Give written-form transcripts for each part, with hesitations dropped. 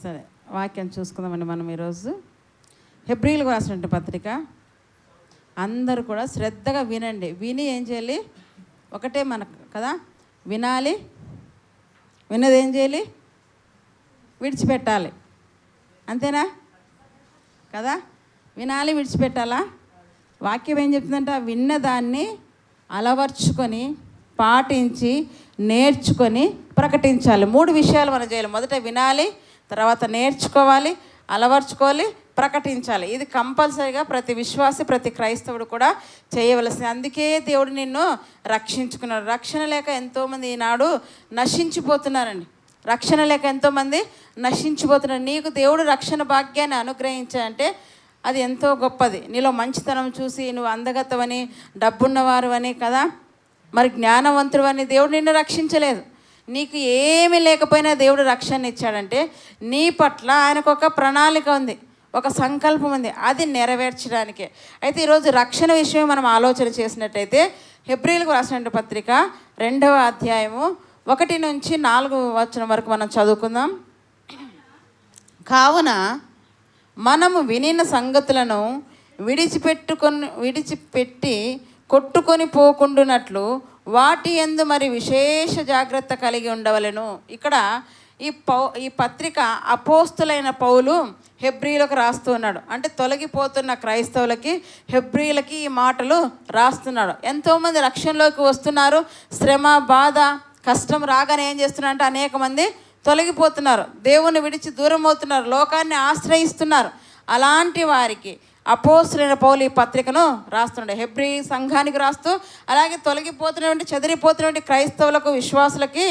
సరే, వాక్యం చూసుకుందామండి. మనం ఈరోజు హెబ్రీలకు రాసినటువంటి పత్రిక అందరూ కూడా శ్రద్ధగా వినండి. విని ఏం చేయాలి? ఒకటే మనకు కదా, వినాలి, విన్నది ఏం చేయాలి? విడిచిపెట్టాలి. అంతేనా కదా? వినాలి, విడిచిపెట్టాలా? వాక్యం ఏం చెప్తుందంటే విన్నదాన్ని అలవర్చుకొని పాటించి నేర్చుకొని ప్రకటించాలి. 3 విషయాలు మనం చేయాలి. మొదట వినాలి, తర్వాత నేర్చుకోవాలి, అలవర్చుకోవాలి, ప్రకటించాలి. ఇది కంపల్సరీగా ప్రతి విశ్వాసి, ప్రతి క్రైస్తవుడు కూడా చేయవలసింది. అందుకే దేవుడు నిన్ను రక్షించుకున్నాడు. రక్షణ లేక ఎంతోమంది ఈనాడు నశించిపోతున్నారండి. రక్షణ లేక ఎంతోమంది నశించిపోతున్నారు. నీకు దేవుడు రక్షణ భాగ్యాన్ని అనుగ్రహించాలంటే అది ఎంతో గొప్పది. నీలో మంచితనం చూసి నువ్వు అందగత్తవని, డబ్బున్నవారు అని కదా, మరి జ్ఞానవంతుడు అని దేవుడు నిన్ను రక్షించలేదు. నీకు ఏమీ లేకపోయినా దేవుడు రక్షణ ఇచ్చాడంటే నీ పట్ల ఆయనకు ఒక ప్రణాళిక ఉంది, ఒక సంకల్పం ఉంది, అది నెరవేర్చడానికే. అయితే ఈరోజు రక్షణ విషయం మనం ఆలోచన చేసినట్టయితే హెబ్రీలకు రాసిన పత్రిక 2వ అధ్యాయము 1 నుంచి 4 వచనం వరకు మనం చదువుకుందాం. కావున మనము వినిన సంగతులను విడిచిపెట్టి కొట్టుకొని పోకుండునట్లు వాటి యందు మరి విశేష జాగ్రత్త కలిగి ఉండవలెను. ఇక్కడ ఈ పత్రిక అపోస్తులైన పౌలు హెబ్రీలకు రాస్తూ ఉన్నాడు. అంటే తొలగిపోతున్న క్రైస్తవులకి, హెబ్రీలకి ఈ మాటలు రాస్తున్నాడు. ఎంతోమంది రక్షణలోకి వస్తున్నారు. శ్రమ, బాధ, కష్టం రాగానే ఏం చేస్తున్నారంటే అనేక మంది తొలగిపోతున్నారు, దేవుని విడిచి దూరం అవుతున్నారు, లోకాన్ని ఆశ్రయిస్తున్నారు. అలాంటి వారికి అపోస్తులైన పౌలు ఈ పత్రికను రాస్తున్నాడు. హెబ్రీ సంఘానికి రాస్తూ అలాగే తొలగిపోతున్నటువంటి, చెదిరిపోతున్నటువంటి క్రైస్తవులకు, విశ్వాసులకి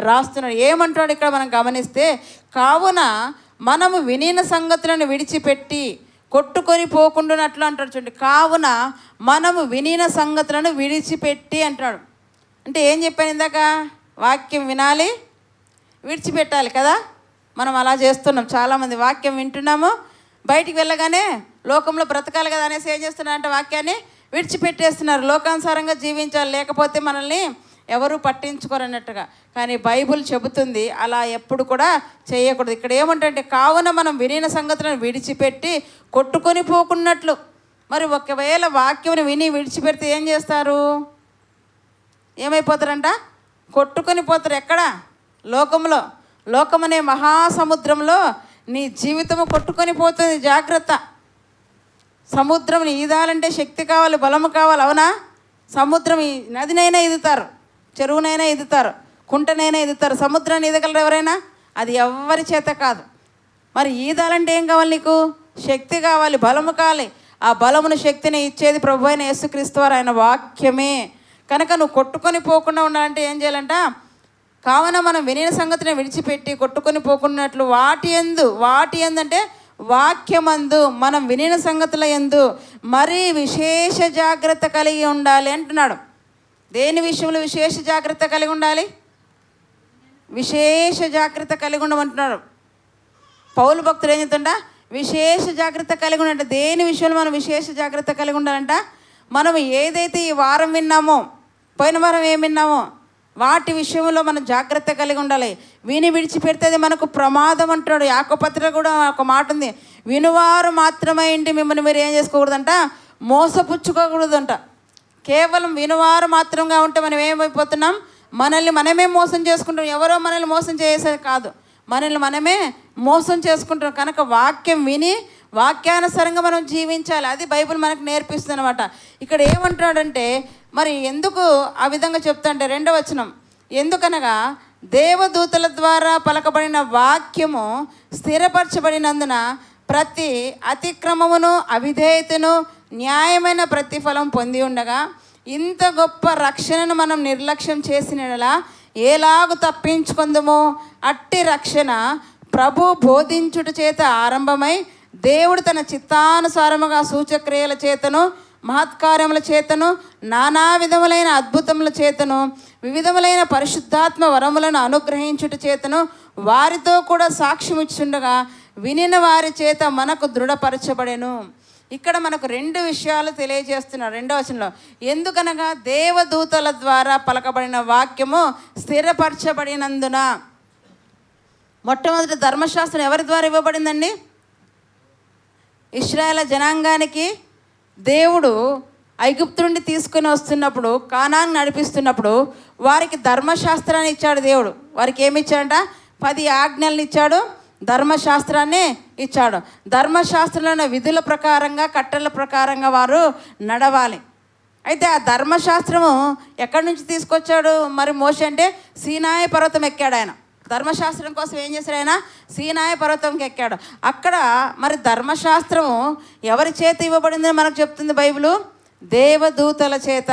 రాస్తున్నాడు. ఏమంటాడు ఇక్కడ మనం గమనిస్తే, కావున మనము వినిన సంగతులను విడిచిపెట్టి కొట్టుకొని పోకుండానట్లు అంటాడు. చూడండి, కావున మనము వినిన సంగతులను విడిచిపెట్టి అంటాడు. అంటే ఏం చెప్పాను ఇందాక? వాక్యం వినాలి, విడిచిపెట్టాలి కదా. మనం అలా చేస్తున్నాం. చాలామంది వాక్యం వింటున్నాము, బయటికి వెళ్ళగానే లోకంలో బ్రతకాలి కదా అనేసి ఏం చేస్తున్నారంటే వాక్యాన్ని విడిచిపెట్టేస్తున్నారు. లోకానుసారంగా జీవించాలి, లేకపోతే మనల్ని ఎవరు పట్టించుకోరు అన్నట్టుగా. కానీ బైబుల్ చెబుతుంది అలా ఎప్పుడు కూడా చేయకూడదు. ఇక్కడ ఏమంటే, కావున మనం వినిన సంగతులను విడిచిపెట్టి కొట్టుకొని పోకున్నట్లు. మరి ఒకవేళ వాక్యం విని విడిచిపెడితే ఏం చేస్తారు? ఏమైపోతారంట? కొట్టుకొని పోతారు. ఎక్కడ? లోకంలో. లోకమనే మహాసముద్రంలో నీ జీవితము కొట్టుకొని పోతుంది. జాగ్రత్త. సముద్రం ఈదాలంటే శక్తి కావాలి, బలము కావాలి, అవునా? సముద్రం నదినైనా ఈదుతారు, చెరువునైనా ఈదుతారు, కుంటనైనా ఈదుతారు. సముద్రాన్ని ఈదగలరు ఎవరైనా? అది ఎవరి చేత కాదు. మరి ఈదాలంటే ఏం కావాలి? నీకు శక్తి కావాలి, బలము కావాలి. ఆ బలమును, శక్తిని ఇచ్చేది ప్రభు అయిన యేసుక్రీస్తు వారు, ఆయన వాక్యమే. కనుక నువ్వు కొట్టుకొని పోకుండా ఉండాలంటే ఏం చేయాలంట? కావున మనం వినిన సంగతిని విడిచిపెట్టి కొట్టుకొని పోకున్నట్లు వాటి యందు అంటే వాక్యమందు, మనం వినిన సంగతుల యందు మరీ విశేష జాగ్రత్త కలిగి ఉండాలి అంటున్నాడు. దేని విషయంలో విశేష జాగ్రత్త కలిగి ఉండాలి? విశేష జాగ్రత్త కలిగి ఉండమంటున్నాడు. పౌలు భక్తుడు ఏం చెప్తుంట? విశేష జాగ్రత్త కలిగి ఉండాలంటే దేని విషయంలో మనం విశేష జాగ్రత్త కలిగి ఉండాలంట? మనం ఏదైతే ఈ వారం విన్నామో, పోయిన వారం ఏం విన్నామో, వాటి విషయంలో మనం జాగ్రత్త కలిగి ఉండాలి. విని విడిచిపెడితే అది మనకు ప్రమాదం అంటాడు. యాకోబు పత్రిక కూడా ఒక మాట ఉంది, వినువారు మాత్రమే ఇంటి మిమ్మల్ని మీరు ఏం చేసుకోకూడదంట? మోసపుచ్చుకోకూడదంట. కేవలం వినువారు మాత్రంగా ఉంటే మనం ఏమైపోతున్నాం? మనల్ని మనమే మోసం చేసుకుంటాం. ఎవరో మనల్ని మోసం చేసేది కాదు, మనల్ని మనమే మోసం చేసుకుంటాం. కనుక వాక్యం విని వాక్యానుసారంగా మనం జీవించాలి. అది బైబిల్ మనకు నేర్పిస్తుంది అనమాట. ఇక్కడ ఏమంటాడంటే, మరి ఎందుకు ఆ విధంగా చెప్తా అంటే 2వ వచనం, ఎందుకనగా దేవదూతల ద్వారా పలకబడిన వాక్యము స్థిరపరచబడినందున ప్రతి అతిక్రమమును, అవిధేయతను న్యాయమైన ప్రతిఫలం పొంది ఉండగా, ఇంత గొప్ప రక్షణను మనం నిర్లక్ష్యం చేసినలా ఎలాగు తప్పించుకుందామో అట్టి రక్షణ ప్రభు బోధించుట చేత ఆరంభమై దేవుడు తన చిత్తానుసారముగా సూచక్రియల చేతను, మహత్కార్యముల చేతను, నానా విధములైన అద్భుతముల చేతను, వివిధములైన పరిశుద్ధాత్మ వరములను అనుగ్రహించుట చేతను వారితో కూడా సాక్ష్యం ఇచ్చుండగా వినిన వారి చేత మనకు దృఢపరచబడెను. ఇక్కడ మనకు 2 విషయాలు తెలియజేస్తున్నాడు 2వ వచనంలో. ఎందుకనగా దేవదూతల ద్వారా పలకబడిన వాక్యము స్థిరపరచబడినందున. మొట్టమొదటి ధర్మశాస్త్రం ఎవరి ద్వారా ఇవ్వబడిందండి? ఇశ్రాయేలు జనాంగానికి దేవుడు ఐగుప్తు నుండి తీసుకొని వస్తున్నప్పుడు, కానాను నడిపిస్తున్నప్పుడు వారికి ధర్మశాస్త్రాన్ని ఇచ్చాడు దేవుడు. వారికి ఏమి ఇచ్చాడంట? 10 ఆజ్ఞలను ఇచ్చాడు, ధర్మశాస్త్రాన్ని ఇచ్చాడు. ధర్మశాస్త్రంలో విధుల ప్రకారంగా, కట్టల ప్రకారంగా వారు నడవాలి. అయితే ఆ ధర్మశాస్త్రము ఎక్కడి నుంచి తీసుకొచ్చాడు మరి మోషే అంటే? సీనాయి పర్వతం ఎక్కాడు ఆయన. ధర్మశాస్త్రం కోసం ఏం చేశాడు ఆయన? సీనాయి పర్వతంకి ఎక్కాడు. అక్కడ మరి ధర్మశాస్త్రము ఎవరి చేత ఇవ్వబడిందని మనకు చెప్తుంది బైబిలు? దేవదూతల చేత.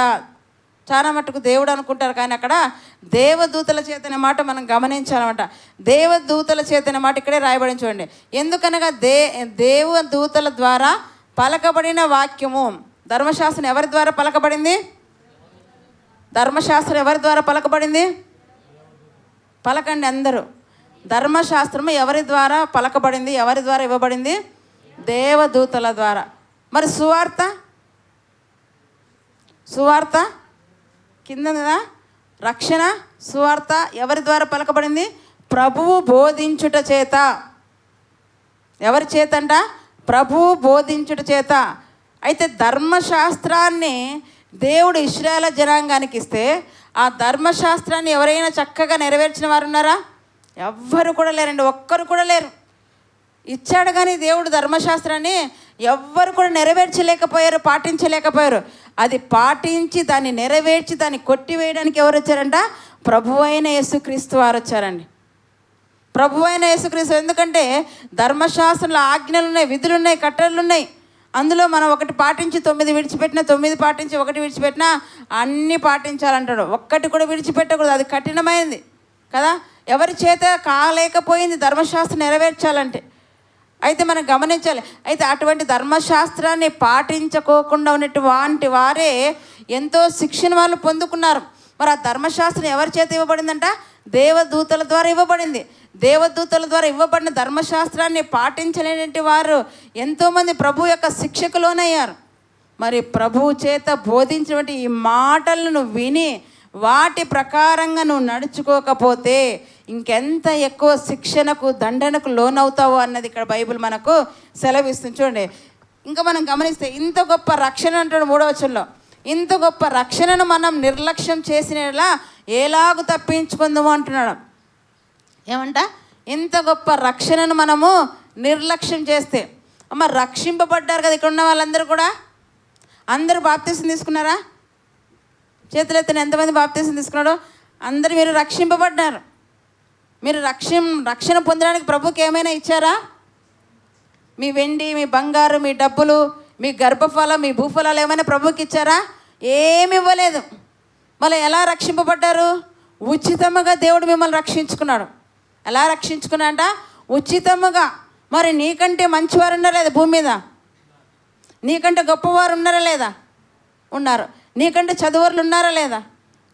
చాలా మటుకు దేవుడు అనుకుంటారు, కానీ అక్కడ దేవదూతల చేత అనే మాట మనం గమనించాలన్నమాట. దేవదూతల చేత అనే మాట ఇక్కడే రాయబడి చూడండి. ఎందుకనగా దేవదూతల ద్వారా పలకబడిన వాక్యము. ధర్మశాస్త్రం ఎవరి ద్వారా పలకబడింది? ధర్మశాస్త్రం ఎవరి ద్వారా పలకబడింది? పలకండి అందరూ. ధర్మశాస్త్రము ఎవరి ద్వారా పలకబడింది? ఎవరి ద్వారా ఇవ్వబడింది? దేవదూతల ద్వారా. మరి సువార్త కింద కదా, రక్షణ సువార్త ఎవరి ద్వారా పలకబడింది? ప్రభువు బోధించుట చేత. ఎవరి చేత అంట? ప్రభువు బోధించుట చేత. అయితే ధర్మశాస్త్రాన్ని దేవుడు ఇశ్రాయేలు జనాంగానికి ఇస్తే ఆ ధర్మశాస్త్రాన్ని ఎవరైనా చక్కగా నెరవేర్చిన వారు ఉన్నారా? ఎవ్వరు కూడా లేరండి, ఒక్కరు కూడా లేరు. ఇచ్చాడు కానీ దేవుడు ధర్మశాస్త్రాన్ని ఎవ్వరు కూడా నెరవేర్చలేకపోయారు, పాటించలేకపోయారు. అది పాటించి దాన్ని నెరవేర్చి దాన్ని కొట్టివేయడానికి ఎవరు వచ్చారంట? ప్రభువైన యేసుక్రీస్తు వారు వచ్చారండి. ప్రభువైన యేసుక్రీస్తు. ఎందుకంటే ధర్మశాస్త్రంలో ఆజ్ఞలు ఉన్నాయి, విధులు ఉన్నాయి, కట్టడలు ఉన్నాయి. అందులో మనం ఒకటి పాటించి 9 విడిచిపెట్టినా, 9 పాటించి 1 విడిచిపెట్టినా అన్నీ పాటించాలంటాడు. ఒక్కటి కూడా విడిచిపెట్టకూడదు. అది కఠినమైనది కదా. ఎవరి చేత కాలేకపోయింది ధర్మశాస్త్రం నెరవేర్చాలంటే. అయితే మనం గమనించాలి. అయితే అటువంటి ధర్మశాస్త్రాన్ని పాటించుకోకుండా ఉన్నటువంటి వారే ఎంతో శిక్షణ వాళ్ళు పొందుకున్నారు. మరి ఆ ధర్మశాస్త్రం ఎవరి చేత ఇవ్వబడిందంట? దేవదూతల ద్వారా ఇవ్వబడింది. దేవదూతల ద్వారా ఇవ్వబడిన ధర్మశాస్త్రాన్ని పాటించలేని వారు ఎంతోమంది ప్రభు యొక్క శిక్షకు లోనయ్యారు. మరి ప్రభువు చేత బోధించినటువంటి ఈ మాటలను నువ్వు విని వాటి ప్రకారంగా నువ్వు నడుచుకోకపోతే ఇంకెంత ఎక్కువ శిక్షణకు, దండనకు లోనవుతావు అన్నది ఇక్కడ బైబిల్ మనకు సెలవిస్తుంది. చూడండి, ఇంకా మనం గమనిస్తే ఇంత గొప్ప రక్షణ అంటాడు 3వ వచనంలో. ఇంత గొప్ప రక్షణను మనం నిర్లక్ష్యం చేసినలా ఎలాగూ తప్పించుకుందాము అంటున్నాడు. ఏమంట? ఇంత గొప్ప రక్షణను మనము నిర్లక్ష్యం చేస్తే. అమ్మ, రక్షింపబడ్డారు కదా ఇక్కడ ఉన్న వాళ్ళందరూ కూడా. అందరూ బాప్తీసం తీసుకున్నారా? చేతులెత్తిన ఎంతమంది బాప్తీసం తీసుకున్నాడో? అందరూ మీరు రక్షింపబడ్డారు. మీరు రక్షణ పొందడానికి ప్రభుకి ఏమైనా ఇచ్చారా? మీ వెండి, మీ బంగారు, మీ డబ్బులు, మీ గర్భఫలం, మీ భూఫలాలు ఏమైనా ప్రభుకి ఇచ్చారా? ఏమి ఇవ్వలేదు. మళ్ళీ ఎలా రక్షింపబడ్డారు? ఉచితముగా దేవుడు మిమ్మల్ని రక్షించుకున్నాడు. ఎలా రక్షించుకున్నాడంట? ఉచితముగా. మరి నీకంటే మంచివారు ఉన్నారా లేదా భూమి మీద? నీకంటే గొప్పవారు ఉన్నారా లేదా? ఉన్నారు. నీకంటే చదువులు ఉన్నారా లేదా?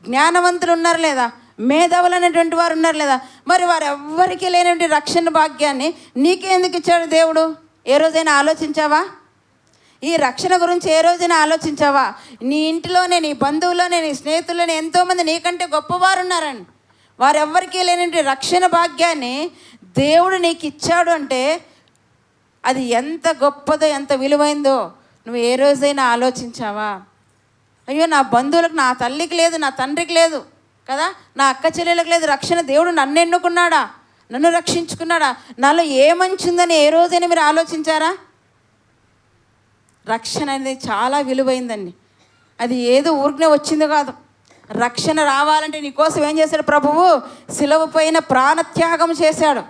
జ్ఞానవంతులు ఉన్నారా లేదా? మేధావులు అనేటువంటి వారు ఉన్నారు లేదా? మరి వారు ఎవ్వరికీ లేనటువంటి రక్షణ భాగ్యాన్ని నీకే ఎందుకు ఇచ్చాడు దేవుడు? ఏ రోజైనా ఆలోచించావా? ఈ రక్షణ గురించి ఏ రోజైనా ఆలోచించావా? నీ ఇంటిలోనే, నీ బంధువులోనే, నీ స్నేహితుల్లోనే ఎంతోమంది నీకంటే గొప్పవారు ఉన్నారండి. వారెవ్వరికీ లేనటువంటి రక్షణ భాగ్యాన్ని దేవుడు నీకు ఇచ్చాడు అంటే అది ఎంత గొప్పదో, ఎంత విలువైందో నువ్వు ఏ రోజైనా ఆలోచించావా? అయ్యో, నా బంధువులకు, నా తల్లికి లేదు, నా తండ్రికి లేదు కదా, నా అక్క చెల్లెలకు లేదు రక్షణ. దేవుడు నన్ను ఎన్నుకున్నాడా? నన్ను రక్షించుకున్నాడా? నాలో ఏ మంచి ఉందని ఏ రోజైనా మీరు ఆలోచించారా? రక్షణ అనేది చాలా విలువైందండి. అది ఏదో ఊరికనే వచ్చింది కాదు. రక్షణ రావాలంటే నీకోసం ఏం చేశాడు ప్రభువు? శిలువ పైన ప్రాణత్యాగం చేశాడు.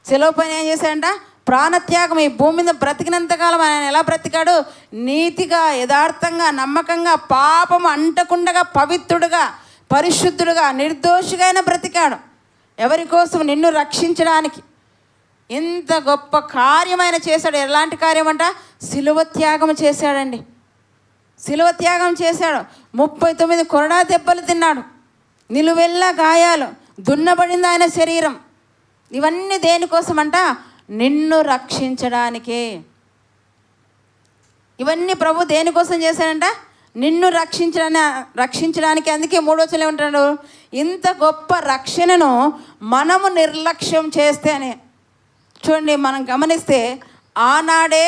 శిలువ పైన ఏం చేశాడంట? ప్రాణత్యాగం. ఈ భూమి మీద బ్రతికినంతకాలం ఆయన ఎలా బ్రతికాడు? నీతిగా, యథార్థంగా, నమ్మకంగా, పాపం అంటకుండగా, పవిత్రుడుగా, పరిశుద్ధుడుగా, నిర్దోషిగా ఆయన బ్రతికాడు. ఎవరి కోసం? నిన్ను రక్షించడానికి. ఎంత గొప్ప కార్యం ఆయన చేశాడు. ఎలాంటి కార్యం అంట? శిలువ త్యాగం చేశాడండి. శిలువ త్యాగం చేశాడు. 39 కొరడా దెబ్బలు తిన్నాడు. నిలువెల్లా గాయాలు, దున్నబడింది ఆయన శరీరం. ఇవన్నీ దేనికోసం అంట? నిన్ను రక్షించడానికే. ఇవన్నీ ప్రభు దేనికోసం చేశాడంట? నిన్ను రక్షించడానికి. అందుకే 3వ వచనంలో ఏమంటాడు, ఇంత గొప్ప రక్షణను మనము నిర్లక్ష్యం చేస్తే అని. చూడండి, మనం గమనిస్తే ఆనాడే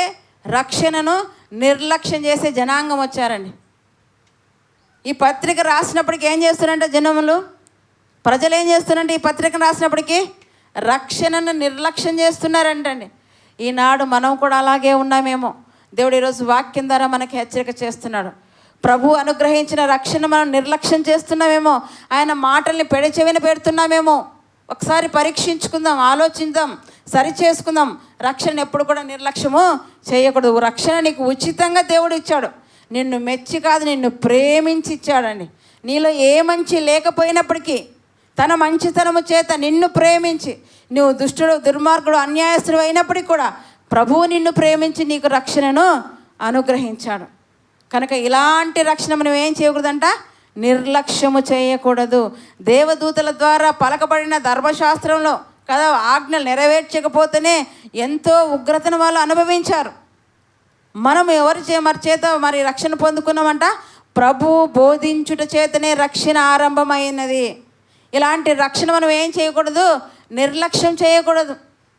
రక్షణను నిర్లక్ష్యం చేసే జనాంగం వచ్చారండి. ఈ పత్రిక రాసినప్పటికీ ఏం చేస్తున్నారంటే జనములు, ప్రజలు ఏం చేస్తున్నారంటే ఈ పత్రికను రాసినప్పటికీ రక్షణను నిర్లక్ష్యం చేస్తున్నారంటండి. ఈనాడు మనం కూడా అలాగే ఉన్నామేమో. దేవుడు ఈరోజు వాక్యం ద్వారా మనకి హెచ్చరిక చేస్తున్నాడు. ప్రభు అనుగ్రహించిన రక్షణ మనం నిర్లక్ష్యం చేస్తున్నామేమో, ఆయన మాటల్ని పెడచెవిన పెడుతున్నామేమో. ఒకసారి పరీక్షించుకుందాం, ఆలోచిద్దాం, సరి చేసుకుందాం. రక్షణ ఎప్పుడు కూడా నిర్లక్ష్యము చేయకూడదు. రక్షణ నీకు ఉచితంగా దేవుడు ఇచ్చాడు. నిన్ను మెచ్చి కాదు, నిన్ను ప్రేమించి ఇచ్చాడండి. నీలో ఏ మంచి లేకపోయినప్పటికీ తన మంచితనము చేత నిన్ను ప్రేమించి, నువ్వు దుష్టుడు, దుర్మార్గుడు, అన్యాయస్తుడు అయినప్పటికీ కూడా ప్రభువు నిన్ను ప్రేమించి నీకు రక్షణను అనుగ్రహించాడు. కనుక ఇలాంటి రక్షణ మనం ఏం చేయకూడదంట, నిర్లక్ష్యము చేయకూడదు. దేవదూతల ద్వారా పలకబడిన ధర్మశాస్త్రంలో కదా ఆజ్ఞలు నెరవేర్చకపోతేనే ఎంతో ఉగ్రతను వాళ్ళు అనుభవించారు. మనం ఎవరి చేత మరి రక్షణ పొందుకున్నామంట, ప్రభు బోధించుట చేతనే రక్షణ ఆరంభమైనది. ఇలాంటి రక్షణ మనం ఏం చేయకూడదు, నిర్లక్ష్యం చేయకూడదు.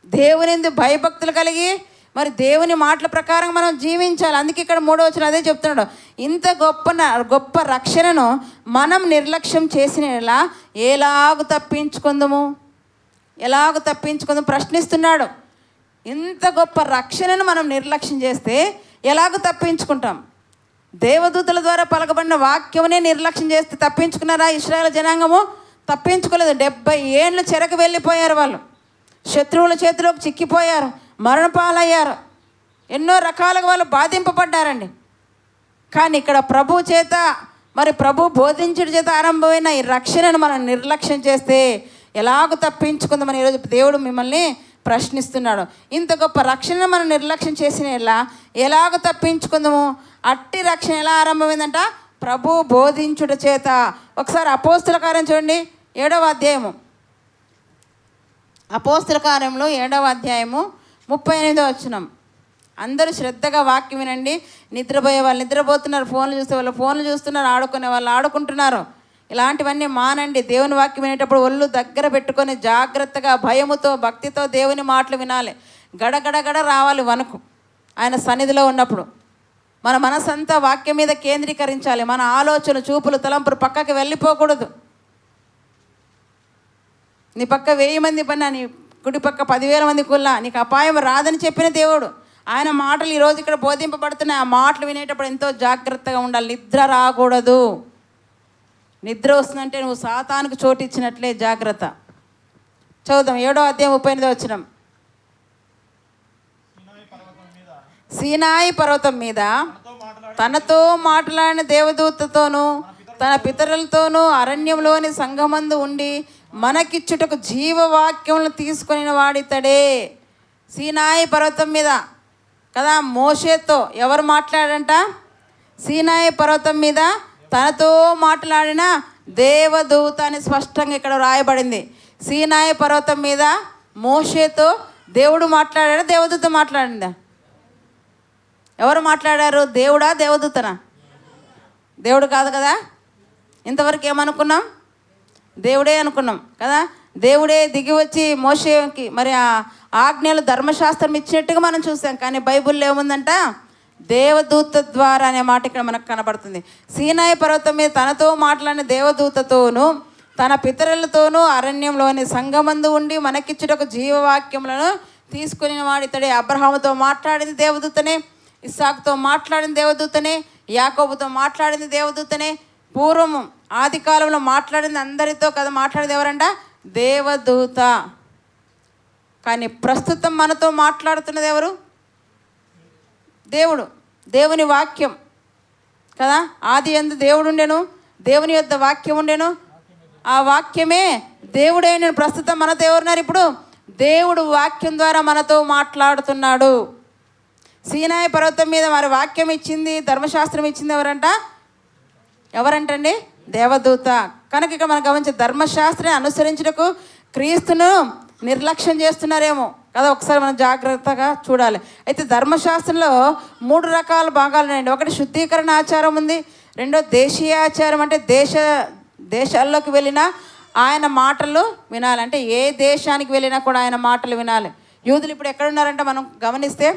దేవుని భయభక్తులు కలిగి మరి దేవుని మాటల ప్రకారం మనం జీవించాలి. అందుకే ఇక్కడ 3వ వచనం అదే చెప్తున్నాడు, ఇంత గొప్ప రక్షణను మనం నిర్లక్ష్యం చేసిన ఎలాగూ తప్పించుకుందాము ప్రశ్నిస్తున్నాడు. ఇంత గొప్ప రక్షణను మనం నిర్లక్ష్యం చేస్తే ఎలాగూ తప్పించుకుంటాం? దేవదూతల ద్వారా పలకబడిన వాక్యమునే నిర్లక్ష్యం చేస్తే తప్పించుకున్నారా ఇశ్రాయేలు జనాంగము? తప్పించుకోలేదు. 70 ఏళ్ళు చెరకు వెళ్ళిపోయారు. వాళ్ళు శత్రువుల చేతిలోకి చిక్కిపోయారు, మరణపాలయ్యారు, ఎన్నో రకాలుగా వాళ్ళు బాధింపబడ్డారండి. కానీ ఇక్కడ ప్రభు చేత మరి ప్రభు బోధించుడి చేత ఆరంభమైన ఈ రక్షణను మనం నిర్లక్ష్యం చేస్తే ఎలాగూ తప్పించుకుందామని ఈరోజు దేవుడు మిమ్మల్ని ప్రశ్నిస్తున్నాడు. ఇంత గొప్ప రక్షణను మనం నిర్లక్ష్యం చేసిన ఎలాగ తప్పించుకుందాము? అట్టి రక్షణ ఎలా ఆరంభమైందంట, ప్రభు బోధించుట చేత. ఒకసారి అపోస్తుల కార్యం చూడండి, 7వ అధ్యాయము. అపోస్తుల కార్యంలో 7వ అధ్యాయము 38వ వచనం. అందరూ శ్రద్ధగా వాక్యం వినండి. నిద్రపోయే వాళ్ళు నిద్రపోతున్నారు, ఫోన్లు చూసే వాళ్ళు ఫోన్లు చూస్తున్నారు, ఆడుకునే వాళ్ళు ఆడుకుంటున్నారు. ఇలాంటివన్నీ మానండి. దేవుని వాక్యం వినేటప్పుడు ఒళ్ళు దగ్గర పెట్టుకొని జాగ్రత్తగా భయముతో భక్తితో దేవుని మాటలు వినాలి. గడగడగడ రావాలి వణుకు ఆయన సన్నిధిలో ఉన్నప్పుడు. మన మనసంతా వాక్యం మీద కేంద్రీకరించాలి. మన ఆలోచన, చూపులు, తలంపులు పక్కకి వెళ్ళిపోకూడదు. నీ పక్క 1000 మంది పన్నా, నీ కుడి పక్క 10,000 మంది కుల్లా నీకు అపాయం రాదని చెప్పిన దేవుడు. ఆయన మాటలు ఈరోజు ఇక్కడ బోధింపబడుతున్నాయి. ఆ మాటలు వినేటప్పుడు ఎంతో జాగ్రత్తగా ఉండాలి. నిద్ర రాకూడదు. నిద్ర వస్తుందంటే నువ్వు సాతానుకు చోటు ఇచ్చినట్లే, జాగ్రత్త. చదువుదాం 7వ అధ్యాయం 38వ వచనం. సీనాయి పర్వతం మీద తనతో మాట్లాడిన దేవదూతతోనూ తన పితరులతోనూ అరణ్యంలోని సంఘమందు ఉండి మనకిచ్చుటకు జీవవాక్యములను తీసుకొని వాడితడే. సీనాయి పర్వతం మీద కదా మోషేతో ఎవరు మాట్లాడంట? సీనాయి పర్వతం మీద తనతో మాట్లాడిన దేవదూత అని స్పష్టంగా ఇక్కడ రాయబడింది. సీనాయి పర్వతం మీద మోషేతో దేవుడు మాట్లాడాడు, దేవదూత మాట్లాడిందా? ఎవరు మాట్లాడారు? దేవుడా దేవదూతనా? దేవుడు కాదు కదా. ఇంతవరకు ఏమనుకున్నాం? దేవుడే అనుకున్నాం కదా. దేవుడే దిగి వచ్చి మోషేకి మరి ఆ ఆజ్ఞలు ధర్మశాస్త్రం ఇచ్చినట్టుగా మనం చూసాం. కానీ బైబిల్లో ఏముందంట? దేవదూత ద్వారా అనే మాట ఇక్కడ మనకు కనబడుతుంది. సీనాయి పర్వతం మీద తనతో మాట్లాడిన దేవదూతతోనూ తన పితరులతోనూ అరణ్యంలోని సంఘమందు ఉండి మనకిచ్చుటకు జీవవాక్యములను తీసుకుని వాడితడే. అబ్రహాముతో మాట్లాడింది దేవదూతనే, ఇస్సాకుతో మాట్లాడిన దేవదూతనే, యాకోబుతో మాట్లాడింది దేవదూతనే. పూర్వము ఆది కాలంలో మాట్లాడింది అందరితో కదా మాట్లాడేది ఎవరంట? దేవదూత. కానీ ప్రస్తుతం మనతో మాట్లాడుతున్నది ఎవరు? దేవుడు. దేవుని వాక్యం కదా. ఆది యందు దేవుడు ఉండెను, దేవుని యొద్ద వాక్యం ఉండెను, ఆ వాక్యమే దేవుడే. నేను ప్రస్తుతం మనతో ఎవరున్నారు? ఇప్పుడు దేవుడు వాక్యం ద్వారా మనతో మాట్లాడుతున్నాడు. సీనాయి పర్వతం మీద మరి వాక్యం ఇచ్చింది, ధర్మశాస్త్రం ఇచ్చింది ఎవరంటండి? దేవదూత. కనుక ఇక్కడ మనం గమనించే ధర్మశాస్త్రాన్ని అనుసరించుటకు క్రీస్తును నిర్లక్ష్యం చేస్తున్నారేమో కదా. ఒకసారి మనం జాగ్రత్తగా చూడాలి. అయితే ధర్మశాస్త్రంలో 3 రకాల భాగాలు ఉన్నాయండి. ఒకటి శుద్ధీకరణ ఆచారం ఉంది, రెండో దేశీయాచారం అంటే దేశాల్లోకి వెళ్ళినా ఆయన మాటలు వినాలి. అంటే ఏ దేశానికి వెళ్ళినా కూడా ఆయన మాటలు వినాలి. యూదులు ఇప్పుడు ఎక్కడున్నారంటే మనం గమనిస్తే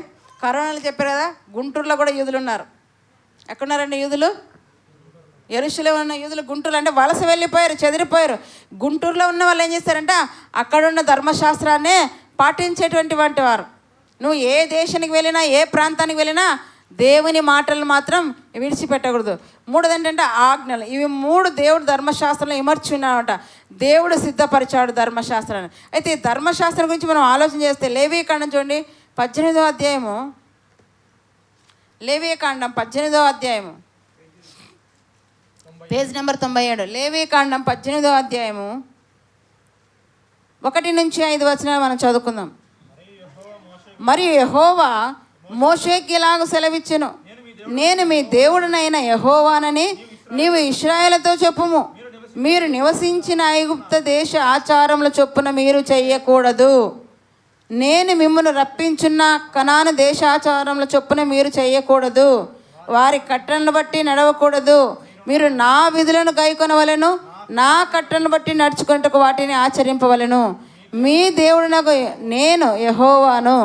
కరోనాలో చెప్పారు కదా, గుంటూరులో కూడా యూదులు ఉన్నారు. ఎక్కడున్నారండి యూదులు? యెరూషలేములో ఉన్న యూదులు గుంటూరు అంటే వలస వెళ్ళిపోయారు, చెదిరిపోయారు. గుంటూరులో ఉన్న వాళ్ళు ఏం చేస్తారంటే అక్కడున్న ధర్మశాస్త్రాన్నే పాటించేటువంటి వారు. నువ్వు ఏ దేశానికి వెళ్ళినా ఏ ప్రాంతానికి వెళ్ళినా దేవుని మాటలు మాత్రం విడిచిపెట్టకూడదు. మూడోది ఏంటంటే ఆజ్ఞలు. ఇవి 3 దేవుడు ధర్మశాస్త్రంలో ఇమర్చున్నాడట. దేవుడు సిద్ధపరిచాడు ధర్మశాస్త్రాన్ని. అయితే ఈ ధర్మశాస్త్రం గురించి మనం ఆలోచన చేస్తే లేవీకాండం చూడండి 18వ అధ్యాయము. లేవీకాండం 18వ అధ్యాయము పేజ్ నెంబర్ 97. లేవీకాండం 18వ అధ్యాయము 1 నుంచి 5 వచనాలు మనం చదువుకుందాం. మరియు యెహోవా మోషేకి ఇలాగ సెలవిచ్చెను, నేను మీ దేవుడినైన యెహోవానని నీవు ఇశ్రాయేలుతో చెప్పుము. మీరు నివసించిన ఐగుప్త దేశ ఆచారముల చొప్పున మీరు చెయ్యకూడదు. నేను మిమ్మల్ని రప్పించున్న కనాను దేశ ఆచారముల చొప్పున మీరు చెయ్యకూడదు. వారి కట్టలను బట్టి నడవకూడదు. మీరు నా విధులను గైకొనవలెను, నా కట్టలను బట్టి నడుచుకుంటూ వాటిని ఆచరింపవలెను. మీ దేవుడినకు నేను యెహోవాను.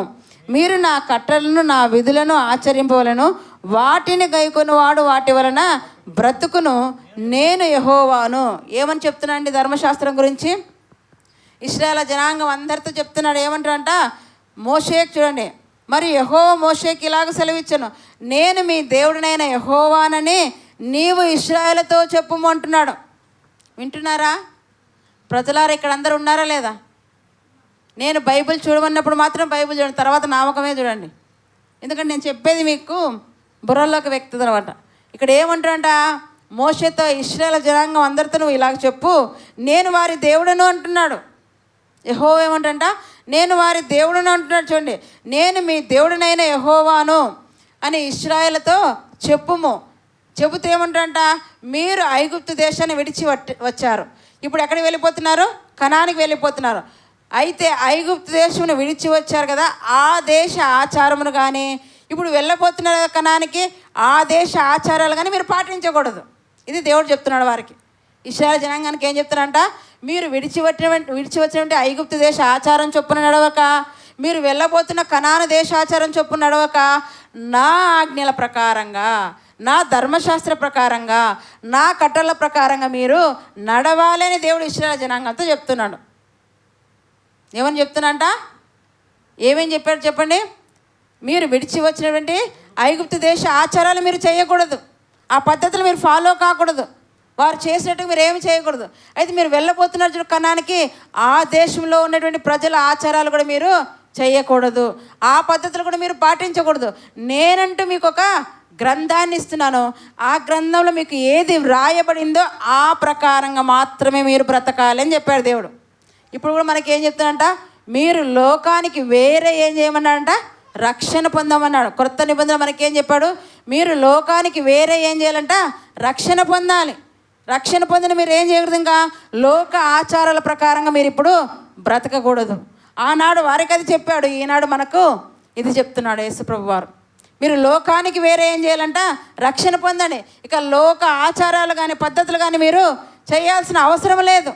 మీరు నా కట్టలను నా విధులను ఆచరింపవలను. వాటిని గైకొనివాడు వాటి వలన బ్రతుకును. నేను యెహోవాను. ఏమని చెప్తున్నా అండి ధర్మశాస్త్రం గురించి? ఇశ్రాయేలు జనాంగం అందరితో చెప్తున్నాడు. ఏమంటారంట? మోషేకి చూడండి, మరి యెహోవా మోషేకి ఇలాగ సెలవిచ్చాను, నేను మీ దేవుడినైన యెహోవానని నీవు ఇశ్రాయేలుతో చెప్పుము అంటున్నాడు. వింటున్నారా ప్రజలారా? ఇక్కడ అందరూ ఉన్నారా లేదా? నేను బైబిల్ చూడమన్నప్పుడు మాత్రం బైబిల్ చూడండి, తర్వాత నామకమే చూడండి. ఎందుకంటే నేను చెప్పేది మీకు బుర్రలోకి వ్యక్తుంది అనమాట. ఇక్కడ ఏమంటాడంట? మోషేతో ఇశ్రాయేలు జనాంగం అందరితో నువ్వు ఇలాగ చెప్పు, నేను వారి దేవుడను అంటున్నాడు. యెహోవా ఏమంటంట? నేను వారి దేవుడను అంటున్నాడు. చూడండి, నేను మీ దేవుడినైన యెహోవాను అని ఇశ్రాయేలుతో చెప్పుము. చెబుతూ ఏమంటాడంట? మీరు ఐగుప్తు దేశాన్ని విడిచి వచ్చారు, ఇప్పుడు ఎక్కడికి వెళ్ళిపోతున్నారు? కనానికి వెళ్ళిపోతున్నారు. అయితే ఐగుప్తు దేశమును విడిచి వచ్చారు కదా, ఆ దేశ ఆచారమును కానీ ఇప్పుడు వెళ్ళబోతున్నారు కదా కనానికి, ఆ దేశ ఆచారాలు కానీ మీరు పాటించకూడదు. ఇది దేవుడు చెప్తున్నాడు వారికి. ఇశ్రాయేలు జనాంగానికి ఏం చెప్తున్నారంట? మీరు విడిచి వచ్చినటువంటి ఐగుప్తు దేశ ఆచారం చొప్పున నడవక, మీరు వెళ్ళబోతున్న కనాను దేశ ఆచారం చొప్పున నడవక, నా ఆజ్ఞల ప్రకారంగా, నా ధర్మశాస్త్ర ప్రకారంగా, నా కట్టల ప్రకారంగా మీరు నడవాలని దేవుడు ఇశ్రాయేలు జనాంగంతో చెప్తున్నాడు. ఏమని చెప్తున్నంట? ఏమేం చెప్పాడు చెప్పండి? మీరు విడిచి వచ్చినటువంటి ఐగుప్తు దేశ ఆచారాలు మీరు చేయకూడదు, ఆ పద్ధతులు మీరు ఫాలో కాకూడదు, వారు చేసినట్టు మీరు ఏమి చేయకూడదు. అయితే మీరు వెళ్ళబోతున్నారు కనానికి, ఆ దేశంలో ఉన్నటువంటి ప్రజల ఆచారాలు కూడా మీరు చేయకూడదు, ఆ పద్ధతులు కూడా మీరు పాటించకూడదు. నేనంటూ మీకు ఒక గ్రంథాన్ని ఇస్తున్నాను, ఆ గ్రంథంలో మీకు ఏది వ్రాయబడిందో ఆ ప్రకారంగా మాత్రమే మీరు బ్రతకాలి అని చెప్పాడు దేవుడు. ఇప్పుడు కూడా మనకి ఏం చెప్తాడంట? మీరు లోకానికి వేరే ఏం చేయమన్నాడంట? రక్షణ పొందమన్నాడు. క్రొత్త నిబంధన మనకేం చెప్పాడు? మీరు లోకానికి వేరే ఏం చేయాలంట? రక్షణ పొందాలి. రక్షణ పొందిన మీరు ఏం చేయకూడదు, ఇంకా లోక ఆచారాల ప్రకారంగా మీరు ఇప్పుడు బ్రతకకూడదు. ఆనాడు వారికి అది చెప్పాడు, ఈనాడు మనకు ఇది చెప్తున్నాడు యేసుప్రభు వారు. మీరు లోకానికి వేరే ఏం చేయాలంట? రక్షణ పొందండి. ఇక లోక ఆచారాలు కానీ పద్ధతులు కానీ మీరు చేయాల్సిన అవసరం లేదు.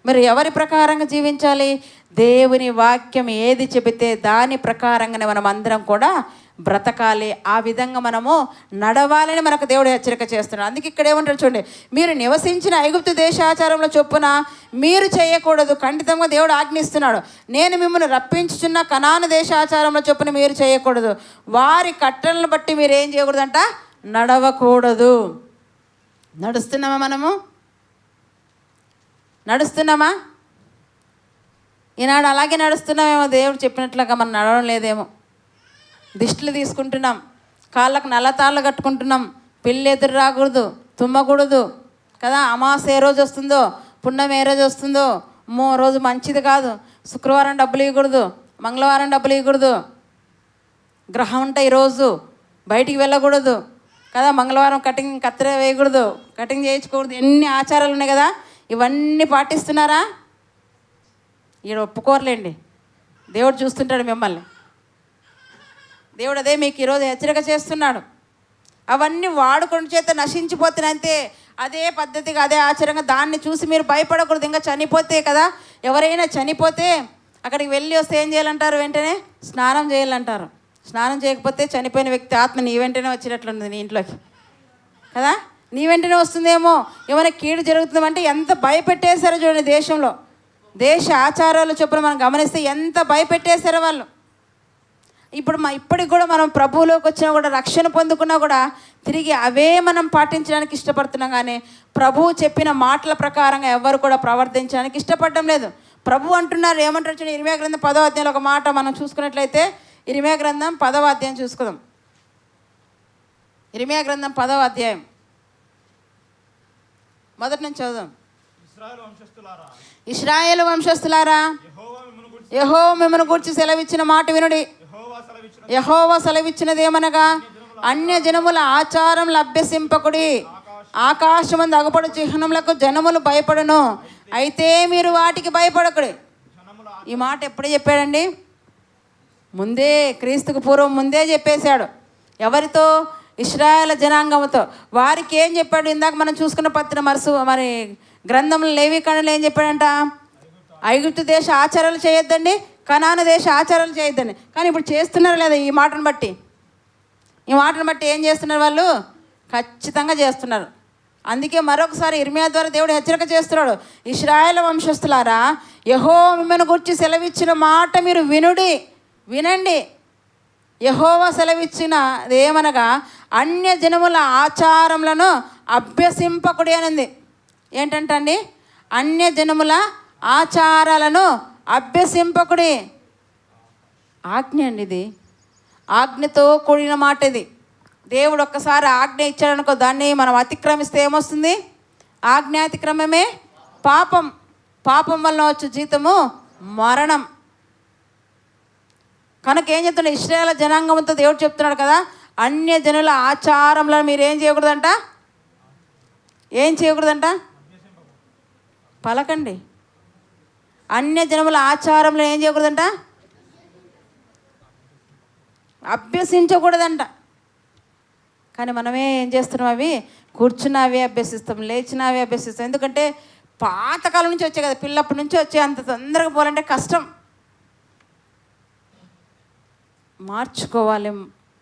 మరి ఎవరి ప్రకారంగా జీవించాలి? దేవుని వాక్యం ఏది చెబితే దాని ప్రకారంగానే మనం అందరం కూడా బ్రతకాలి. ఆ విధంగా మనము నడవాలని మనకు దేవుడు హెచ్చరిక చేస్తున్నాడు. అందుకే ఇక్కడ ఏమంటారు చూడండి, మీరు నివసించిన ఐగుప్తు దేశాచారంలో చొప్పున మీరు చేయకూడదు. ఖండితంగా దేవుడు ఆజ్ఞిస్తున్నాడు. నేను మిమ్మల్ని రప్పించుచున్న కనాను దేశాచారంలో చొప్పున మీరు చేయకూడదు. వారి కట్టలను బట్టి మీరు ఏం చేయకూడదంట? నడవకూడదు. నడుస్తున్నామా? మనము నడుస్తున్నామా? ఈనాడు అలాగే నడుస్తున్నామేమో, దేవుడు చెప్పినట్లుగా మనం నడవడం లేదేమో. దిష్టిలు తీసుకుంటున్నాం, కాళ్ళకు నల్లతాళ్ళు కట్టుకుంటున్నాం, పెళ్ళి ఎదురు రాకూడదు, తుమ్మకూడదు కదా. అమావాస్య ఏ రోజు వస్తుందో, పుణ్యం ఏ రోజు వస్తుందో, రోజు మంచిది కాదు, శుక్రవారం డబ్బులు ఇవ్వకూడదు, మంగళవారం డబ్బులు ఇవ్వకూడదు, గ్రహం ఉంటే ఈరోజు బయటికి వెళ్ళకూడదు కదా, మంగళవారం కత్తెర వేయకూడదు, కటింగ్ చేయించకూడదు, ఎన్ని ఆచారాలు ఉన్నాయి కదా. ఇవన్నీ పాటిస్తున్నారా? ఈడ ఒప్పుకోరలేండి, దేవుడు చూస్తుంటాడు మిమ్మల్ని. దేవుడు అదే మీకు ఈరోజు హెచ్చరిక చేస్తున్నాడు. అవన్నీ వాడుకుని చేత నశించిపోతున్నాయి అంతే. అదే పద్ధతిగా అదే ఆచారంగా దాన్ని చూసి మీరు భయపడకూడదు. ఇంకా చనిపోతే కదా, ఎవరైనా చనిపోతే అక్కడికి వెళ్ళి వస్తే ఏం చేయాలంటారు? వెంటనే స్నానం చేయాలంటారు. స్నానం చేయకపోతే చనిపోయిన వ్యక్తి ఆత్మ నీ వెంటనే వచ్చినట్లుంది నీ ఇంట్లోకి కదా, నీ వెంటనే వస్తుందేమో. ఏమైనా కీడు జరుగుతుందంటే ఎంత భయపెట్టేశారో చూడండి. దేశంలో దేశ ఆచారాలు చొప్పున మనం గమనిస్తే ఎంత భయపెట్టేశారో వాళ్ళు. ఇప్పటికి కూడా మనం ప్రభువులోకి వచ్చినా కూడా, రక్షణ పొందుకున్నా కూడా తిరిగి అవే మనం పాటించడానికి ఇష్టపడుతున్నాం. కానీ ప్రభువు చెప్పిన మాటల ప్రకారంగా ఎవరు కూడా ప్రవర్తించడానికి ఇష్టపడడం లేదు. ప్రభు అంటున్నారు, ఏమంటారు చూడండి. ఇర్మియా గ్రంథం 10వ అధ్యాయంలో ఒక మాట మనం చూసుకున్నట్లయితే, ఇర్మియా గ్రంథం 10వ అధ్యాయం చూసుకుందాం. ఇర్మియా గ్రంథం 10వ అధ్యాయం మొదటి నుంచి చదువుదాం. ఇశ్రాయేలు వంశస్థులారా, యెహోవా మిమ్మును గూర్చి సెలవిచ్చిన మాట వినుడి. యెహోవా సెలవిచ్చినదేమనగా, అన్య జనముల ఆచారములు అభ్యసింపకుడి. ఆకాశమందు అగుపడు చిహ్నములకు జనములు భయపడును, అయితే మీరు వాటికి భయపడకుడి. ఈ మాట ఎప్పుడు చెప్పాడండి? ముందే, క్రీస్తుకు పూర్వం ముందే చెప్పేశాడు. ఎవరితో? ఇశ్రాయేలు జనాంగంతో. వారికి ఏం చెప్పాడు? ఇందాక మనం చూసుకున్న మరి గ్రంథంలో లేవీకాండంలో ఏం చెప్పాడంట? ఐగుప్తు దేశ ఆచారాలు చేయొద్దండి, కనాను దేశ ఆచారాలు చేయొద్దండి. కానీ ఇప్పుడు చేస్తున్నారు లేదా? ఈ మాటను బట్టి ఏం చేస్తున్నారు వాళ్ళు? ఖచ్చితంగా చేస్తున్నారు. అందుకే మరొకసారి ఇర్మియా ద్వారా దేవుడు హెచ్చరిక చేస్తున్నాడు. ఇశ్రాయేలు వంశస్థులారా, యెహోవా మిమ్మును గూర్చి సెలవిచ్చిన మాట మీరు వినండి. యెహోవా సెలవిచ్చినది ఏమనగా, అన్య జనముల ఆచారములను అభ్యసింపకుడి అనింది. ఏంటంటండి? అన్య జనముల ఆచారాలను అభ్యసింపకుడి. ఆజ్ఞ అండి ఇది. ఆజ్ఞతో కూడిన మాట ఇది. దేవుడు ఒక్కసారి ఆజ్ఞ ఇచ్చాడనుకో, దాన్ని మనం అతిక్రమిస్తే ఏమొస్తుంది? ఆజ్ఞాతిక్రమమే పాపం. పాపం వలన వచ్చే జీతము మరణం. కనుక ఏం చెప్తున్నాడు? ఇశ్రాయేలు జనాంగంతో దేవుడు చెప్తున్నాడు కదా, అన్య జనుల ఆచారంలో మీరు ఏం చేయకూడదంట? పలకండి. అన్య జనముల ఆచారంలో ఏం చేయకూడదంట? అభ్యసించకూడదంట. కానీ మనమే ఏం చేస్తున్నాం? అవి కూర్చున్నవే అభ్యసిస్తాం, లేచినవే అభ్యసిస్తాం. ఎందుకంటే పాతకాలం నుంచి వచ్చాయి కదా, పిల్లప్పటి నుంచి వచ్చే, అంత తొందరగా పోవాలంటే కష్టం. మార్చుకోవాలి.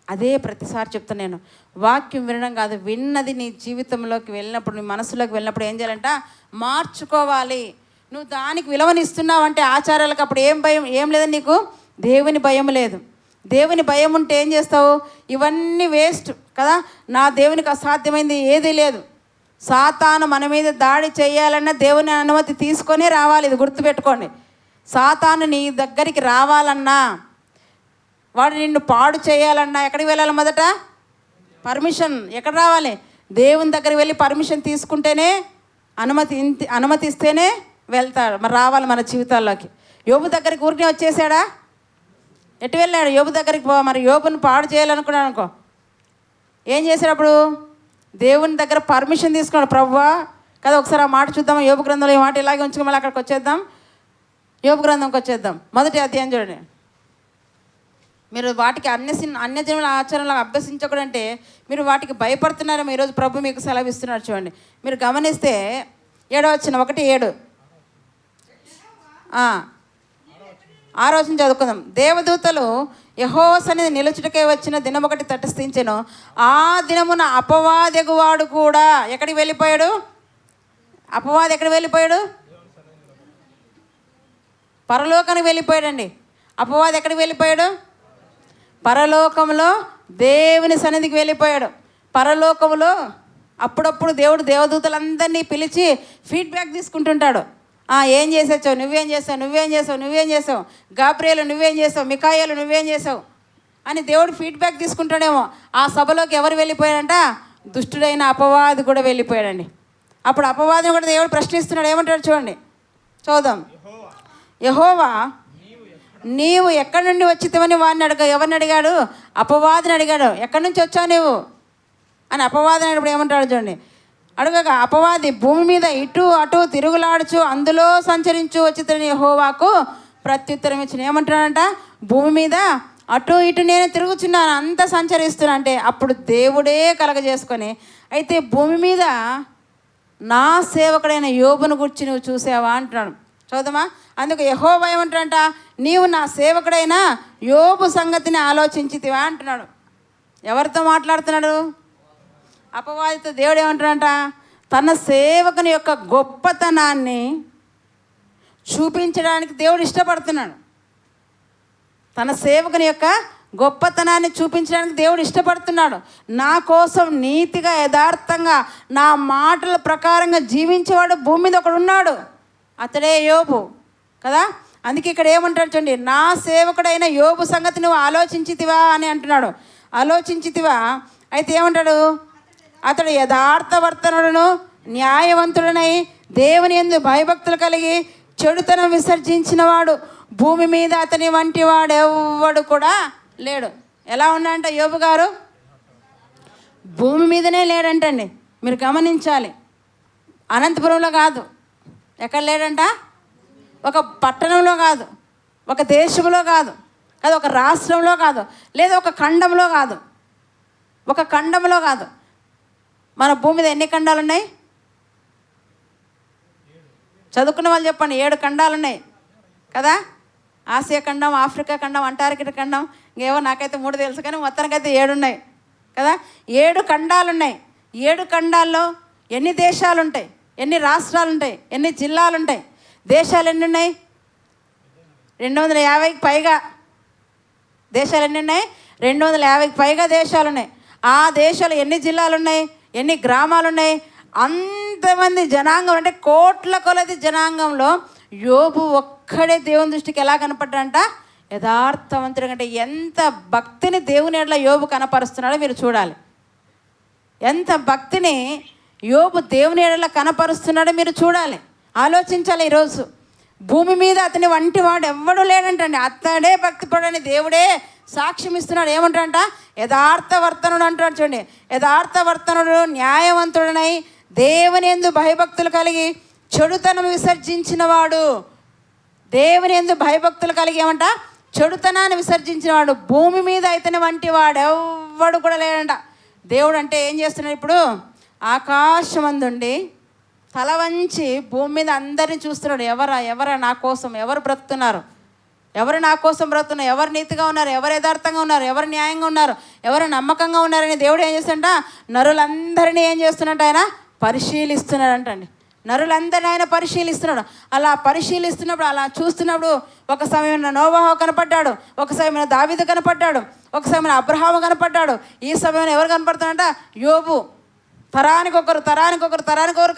అదే ప్రతిసారి చెప్తాను నేను. వాక్యం వినడం కాదు, విన్నది నీ జీవితంలోకి వెళ్ళినప్పుడు, నీ మనసులోకి వెళ్ళినప్పుడు ఏం చేయాలంట? మార్చుకోవాలి. నువ్వు దానికి విలువనిస్తున్నావంటే ఆచారాలకు, అప్పుడు ఏం లేదని నీకు దేవుని భయం లేదు. దేవుని భయం ఉంటే ఏం చేస్తావు? ఇవన్నీ వేస్ట్ కదా. నా దేవునికి అసాధ్యమైంది ఏదీ లేదు. సాతాను మన మీద దాడి చేయాలన్నా దేవుని అనుమతి తీసుకొనే రావాలి. ఇది గుర్తుపెట్టుకోండి. సాతాను నీ దగ్గరికి రావాలన్నా, వాడు నిన్ను పాడు చేయాలన్నా ఎక్కడికి వెళ్ళాలి? మొదట పర్మిషన్. ఎక్కడ రావాలి? దేవుని దగ్గరికి వెళ్ళి పర్మిషన్ తీసుకుంటేనే, అనుమతిస్తేనే వెళ్తాడు. మరి రావాలి మన జీవితాల్లోకి. యోబు దగ్గరికి ఊరికే వచ్చేసాడా? ఎటు వెళ్ళాడు? యోబు దగ్గరికి మరి యోబుని పాడు చేయాలనుకున్నాడు అనుకో, ఏం చేశాడు? దేవుని దగ్గర పర్మిషన్ తీసుకున్నాడు. ప్రభువా కదా, ఒకసారి ఆ మాట చూద్దాం. యోబు గ్రంథంలో ఈ మాట ఇలాగే ఉంచుకో, మళ్ళీ అక్కడికి వచ్చేద్దాం. యోబు గ్రంథంకి వచ్చేద్దాం. మొదటి అధ్యాయం చూడండి. మీరు వాటికి అన్య జనుల ఆచరణలు అభ్యసించకూడంటే మీరు వాటికి భయపడుతున్నారేమో. ఈరోజు ప్రభు మీకు సెలవిస్తున్నాడు. చూడండి, మీరు గమనిస్తే 7వ వచనం 1:7 ఆ రోజున చదువుకుందాం. దేవదూతలు యెహోవా సన్నిధి నిలుచుటకే వచ్చిన దినం ఒకటి తటస్థించెను. ఆ దినమున అపవాదెగువాడు కూడా ఎక్కడికి వెళ్ళిపోయాడు? అపవాది ఎక్కడికి వెళ్ళిపోయాడు? పరలోకానికి వెళ్ళిపోయాడండి. అపవాది ఎక్కడికి వెళ్ళిపోయాడు? పరలోకంలో దేవుని సన్నిధికి వెళ్ళిపోయాడు. పరలోకంలో అప్పుడప్పుడు దేవుడు దేవదూతలందరినీ పిలిచి ఫీడ్బ్యాక్ తీసుకుంటుంటాడు. ఏం చేసావు? నువ్వేం చేసావు? గాబ్రియేలు నువ్వేం చేసావు? మికాయేలు నువ్వేం చేసావు అని దేవుడు ఫీడ్బ్యాక్ తీసుకుంటాడేమో. ఆ సభలోకి ఎవరు వెళ్ళిపోయాడంట? దుష్టుడైన అపవాది కూడా వెళ్ళిపోయాడండి. అప్పుడు అపవాదిని కూడా దేవుడు ప్రశ్నిస్తున్నాడు. ఏమంటాడు చూడండి, చూద్దాం. యెహోవా నీవు ఎక్కడి నుండి వచ్చితవని ఎవరిని అడిగాడు? అపవాదిని అడిగాడు. ఎక్కడి నుంచి వచ్చావు నువ్వు అని అపవాదిని అడిగినప్పుడు ఏమంటాడు చూడండి. అడగగా అపవాది భూమి మీద ఇటు అటు తిరుగులాడుచు అందులో సంచరించు వచ్చితని యెహోవాకు ప్రత్యుత్తరం ఇచ్చిన. ఏమంటాడంట? భూమి మీద అటు ఇటు నేను తిరుగుచున్నాను, అంతా సంచరిస్తున్నా అంటే అప్పుడు దేవుడే కలగజేసుకొని, అయితే భూమి మీద నా సేవకుడైన యోబును గురించి నువ్వు చూసావా అంటున్నాడు. చదువుదామా. అందుకు యెహోవా ఏమంటాడంట, నీవు నా సేవకుడైన యోబు సంగతిని ఆలోచించితివా అంటున్నాడు. ఎవరితో మాట్లాడుతున్నాడు? అపవాదితో. దేవుడు ఏమంటాడంట, తన సేవకుని యొక్క గొప్పతనాన్ని చూపించడానికి దేవుడు ఇష్టపడుతున్నాడు. తన సేవకుని యొక్క గొప్పతనాన్ని చూపించడానికి దేవుడు ఇష్టపడుతున్నాడు. నా కోసం నీతిగా యథార్థంగా నా మాటల ప్రకారంగా జీవించేవాడు భూమి మీద ఒకడు ఉన్నాడు, అతడే యోబు కదా. అందుకే ఇక్కడ ఏమంటాడు చూడండి, నా సేవకుడైన యోబు సంగతి నువ్వు ఆలోచించితివా అని అంటున్నాడు. ఆలోచించితివా. అయితే ఏమంటాడు, అతడు యథార్థవర్తనుడును న్యాయవంతుడనై దేవుని యందు భయభక్తులు కలిగి చెడుతనం విసర్జించినవాడు, భూమి మీద అతని వంటి వాడు ఎవ్వడు కూడా లేడు. ఎలా ఉన్నాడంట యోబు గారు? భూమి మీదనే లేడంటండి. మీరు గమనించాలి. అనంతపురంలో కాదు, ఎక్కడ లేడంట? ఒక పట్టణంలో కాదు, ఒక దేశంలో కాదు, ఒక రాష్ట్రంలో కాదు, లేదా ఒక ఖండంలో కాదు, ఒక ఖండంలో కాదు. మన భూమి మీద ఎన్ని ఖండాలు ఉన్నాయి? చదువుకున్న వాళ్ళు చెప్పండి. 7 ఖండాలు ఉన్నాయి కదా. ఆసియా ఖండం, ఆఫ్రికా ఖండం, అంటార్కిటికా ఖండం, ఇంకేవో నాకైతే 3 తెలుసు, కానీ మొత్తానికైతే 7 ఉన్నాయి కదా. 7 ఖండాలు ఉన్నాయి. 7 ఖండాల్లో ఎన్ని దేశాలు ఉంటాయి? ఎన్ని రాష్ట్రాలు ఉంటాయి? ఎన్ని జిల్లాలు ఉంటాయి? దేశాలు ఎన్ని ఉన్నాయి? 250కి పైగా దేశాలు ఎన్ని ఉన్నాయి? 250కి పైగా దేశాలు ఉన్నాయి. ఆ దేశాలు ఎన్ని జిల్లాలు ఉన్నాయి? ఎన్ని గ్రామాలు ఉన్నాయి? అంతమంది జనాంగం, అంటే కోట్ల కొలది జనాంగంలో యోబు ఒక్కడే దేవుని దృష్టికి ఎలా కనపడ్డాడంట? యథార్థవంతుడు. అంటే ఎంత భక్తిని దేవుని ఎడల యోబు కనపరుస్తున్నాడో మీరు చూడాలి. ఎంత భక్తిని యోబు దేవుని ఎడల కనపరుస్తున్నాడో మీరు చూడాలి, ఆలోచించాలి. ఈరోజు భూమి మీద అతని వంటి వాడు ఎవ్వడు లేడంటండి. అతడే భక్తిపడని దేవుడే సాక్ష్యం ఇస్తున్నాడు. ఏమంటాడంట? యథార్థవర్తనుడు అంటాడు. చూడండి, యథార్థవర్తనుడు న్యాయవంతుడనై దేవుని యందు భయభక్తులు కలిగి చెడుతనం విసర్జించిన వాడు. దేవుని యందు భయభక్తులు కలిగి ఏమంట? చెడుతనాన్ని విసర్జించిన వాడు. భూమి మీద ఇతని వంటి వాడు ఎవ్వడు కూడా లేడంట. దేవుడు అంటే ఏం చేస్తున్నాడు? ఇప్పుడు ఆకాశమందుండి తల వంచి భూమి మీద అందరినీ చూస్తున్నాడు. ఎవరా నా కోసం ఎవరు బ్రతుకుతున్నారు? ఎవరు నా కోసం బ్రతుకుతున్నారు? ఎవరు నీతిగా ఉన్నారు? ఎవరు యథార్థంగా ఉన్నారు? ఎవరు న్యాయంగా ఉన్నారు? ఎవరు నమ్మకంగా ఉన్నారని దేవుడు ఏం చేస్తాడంట? నరులందరినీ ఏం చేస్తున్నట్టు ఆయన పరిశీలిస్తున్నాడంటండి. నరులందరినీ ఆయన పరిశీలిస్తున్నాడు. అలా పరిశీలిస్తున్నప్పుడు, అలా చూస్తున్నప్పుడు ఒక సమయంలో నోవహు కనపడ్డాడు, ఒక సమయంలో దావీదు కనపడ్డాడు, ఒక సమయంలో అబ్రహాము కనపడ్డాడు. ఈ సమయంలో ఎవరు కనపడుతున్నారంట? యోబు. తరానికొకరు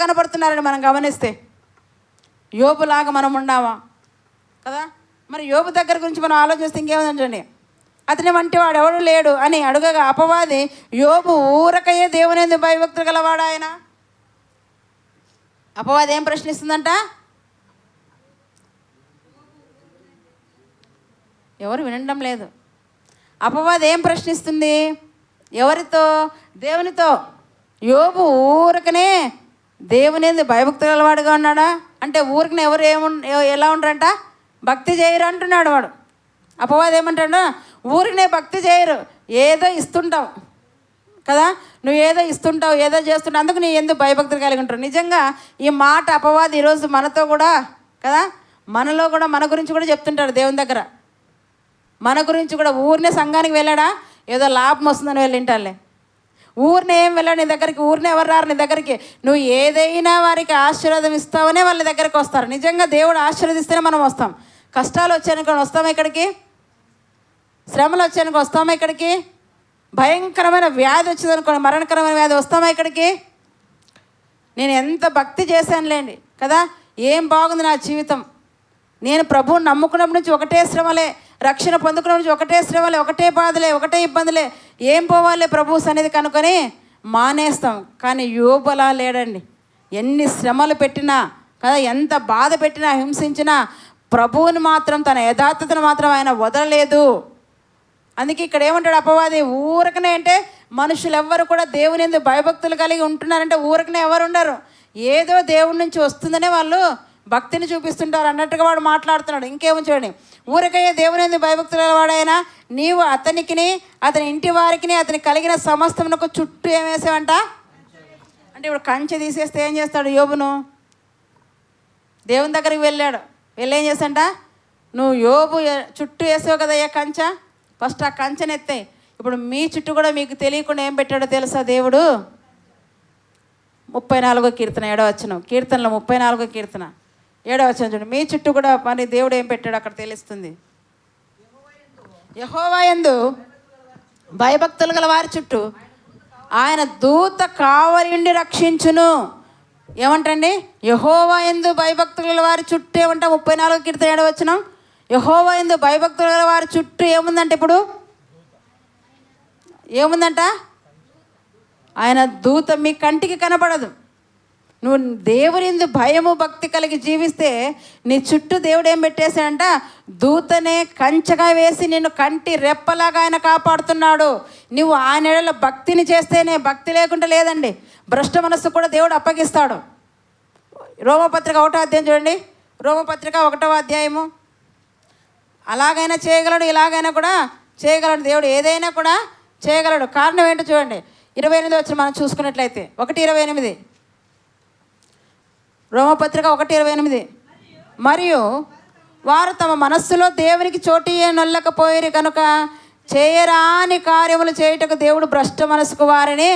కనపడుతున్నారని మనం గమనిస్తే యోబులాగా మనం ఉండామా కదా. మరి యోబు దగ్గర గురించి మనం ఆలోచిస్తే ఇంకేముందండి, అతని వంటి వాడు ఎవడు లేడు అని అడుగగా అపవాది, యోబు ఊరకయ్యే దేవుని యందు భయభక్తులు గలవాడు ఆయన. అపవాది ఏం ప్రశ్నిస్తుందంట? ఎవరు వినడం లేదు. అపవాది ఏం ప్రశ్నిస్తుంది? ఎవరితో? దేవునితో. యోబు ఊరకనే దేవుని యందు భయభక్తులు గలవాడుగా ఉన్నాడా అంటే ఊరికనే ఎవరు ఎలా ఉండరంట? భక్తి చేయరు అంటున్నాడు వాడు. అపవాది ఏమంటాడు? ఊరికనే భక్తి చేయరు, ఏదో ఇస్తుంటావు కదా, నువ్వు ఏదో ఇస్తుంటావు, ఏదో చేస్తుంటావు, అందుకు నీ ఎందుకు భయభక్తులు కలిగి ఉంటావు. నిజంగా ఈ మాట అపవాది ఈరోజు మనతో కూడా కదా, మనలో కూడా మన గురించి కూడా చెప్తుంటాడు. దేవుని దగ్గర మన గురించి కూడా ఊరినే సంఘానికి వెళ్ళాడా, ఏదో లాభం వస్తుందని వెళ్ళింటాలే. ఊరినే ఏం వెళ్ళాడు నీ దగ్గరికి? ఊరినే ఎవరు రారు నీ దగ్గరికి. నువ్వు ఏదైనా వారికి ఆశీర్వాదం ఇస్తావనే వాళ్ళ దగ్గరికి వస్తారు. నిజంగా దేవుడు ఆశీర్వదిస్తేనే మనం వస్తాం. కష్టాలు వచ్చాయనుకోండి వస్తామా ఇక్కడికి? శ్రమలు వచ్చాయనుకో వస్తామా ఇక్కడికి? భయంకరమైన వ్యాధి వచ్చిందనుకోండి, మరణకరమైన వ్యాధి, వస్తామా ఇక్కడికి? నేను ఎంత భక్తి చేశానులేండి కదా, ఏం బాగుంది నా జీవితం, నేను ప్రభువుని నమ్ముకున్నప్పటి నుంచి ఒకటే శ్రమలే, రక్షణ పొందుకున్నప్పటి నుంచి ఒకటే శ్రమలే, ఒకటే బాధలే, ఒకటే ఇబ్బందులే, ఏం పోవాలి ప్రభు సన్నిధి కనుకొని మానేస్తాం. కానీ యోబు అలా లేడండి. ఎన్ని శ్రమలు పెట్టినా కదా, ఎంత బాధ పెట్టినా, హింసించినా ప్రభువుని మాత్రం, తన యథార్థతను మాత్రం ఆయన వదలలేదు. అందుకే ఇక్కడ ఏమంటాడు అపవాది? ఊరకనే అంటే మనుషులు ఎవ్వరు కూడా దేవుని యందు భయభక్తులు కలిగి ఉంటున్నారంటే ఊరకనే ఎవరు ఉండరు. ఏదో దేవుడి నుంచి వస్తుందనే వాళ్ళు భక్తిని చూపిస్తుంటారు అన్నట్టుగా వాడు మాట్లాడుతున్నాడు. ఇంకేమో చూడండి, ఊరికయ్యే దేవుని యందు భయభక్తుల వాడైనా నీవు అతనికిని అతని ఇంటి వారికి అతనికి కలిగిన సమస్తమునకు చుట్టూ ఏం వేసావంట అంటే ఇప్పుడు కంచె తీసేస్తే ఏం చేస్తాడు యోబును? దేవుని దగ్గరికి వెళ్ళాడు, వెళ్ళి ఏం చేస్తాంట, నువ్వు యోబు చుట్టూ వేసావు కదయ్యా కంచె, ఫస్ట్ ఆ కంచెని ఎత్తాయి. ఇప్పుడు మీ చుట్టూ కూడా మీకు తెలియకుండా ఏం పెట్టాడో తెలుసా దేవుడు? 34వ కీర్తన 7వ వచనం, కీర్తనలో 34వ కీర్తన 7వ వచనం చూడండి. మీ చుట్టూ కూడా మరి దేవుడు ఏం పెట్టాడో అక్కడ తెలుస్తుంది. యెహోవా యందు భయభక్తులు గల వారి చుట్టూ ఆయన దూత కావలి ఉండి రక్షించును. ఏమంటండి? యెహోవా యందు భయభక్తులు గల వారి చుట్టూ ఏమంట? 34వ కీర్తన 7వ వచనం, యెహోవా యందు భయభక్తులు గల వారి చుట్టూ ఏముందంటే ఇప్పుడు ఏముందంట? ఆయన దూత మీ కంటికి కనపడదు. నువ్వు దేవుని యందు భయము భక్తి కలిగి జీవిస్తే నీ చుట్టూ దేవుడు ఏం పెట్టేశాడంట? దూతనే కంచెగా వేసి నిన్ను కంటి రెప్పలాగా ఆయన కాపాడుతున్నాడు. నువ్వు ఆయన ఎడల భక్తిని చేస్తేనే, భక్తి లేకుండా లేదండి, భ్రష్ట మనస్సు కూడా దేవుడు అప్పగిస్తాడు. రోమపత్రిక 1వ అధ్యాయం చూడండి, రోమపత్రిక 1వ అధ్యాయము. అలాగైనా చేయగలడు, ఇలాగైనా కూడా చేయగలడు, దేవుడు ఏదైనా కూడా చేయగలడు. కారణం ఏంటో చూడండి, 28 వచ్చిన మనం చూసుకున్నట్లయితే 1:28, రోమపత్రిక 1:28, మరియు వారు తమ మనస్సులో దేవునికి చోటు నొల్లకపోయారు కనుక చేయరాని కార్యములు చేయుటకు దేవుడు భ్రష్ట మనసుకు వారిని.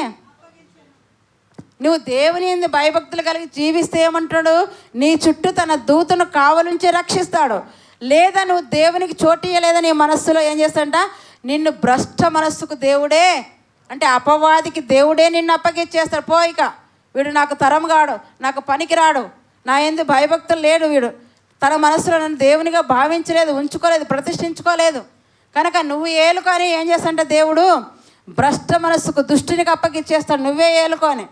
నువ్వు దేవుని యందు భయభక్తులు కలిగి జీవిస్తే ఏమంటాడు? నీ చుట్టూ తన దూతను కావలుంచి రక్షిస్తాడు. లేదా నువ్వు దేవునికి చోటు ఇయ్యలేదా నీ మనస్సులో ఏం చేస్తాడంట? నిన్ను భ్రష్ట మనస్సుకు దేవుడే అంటే అపవాదికి దేవుడే నిన్ను అప్పగిచ్చేస్తాడు. పోయిక వీడు నాకు తరం కాడు, నాకు పనికిరాడు, నా యందు భయభక్తులు లేడు, వీడు తన మనసులో నన్ను దేవునిగా భావించలేదు, ఉంచుకోలేదు, ప్రతిష్ఠించుకోలేదు కనుక నువ్వు ఏలుకొని ఏం చేస్తాడంటే దేవుడు భ్రష్ట మనస్సుకు దుష్టునికి అప్పగిచ్చేస్తాడు. నువ్వే ఏలుకొని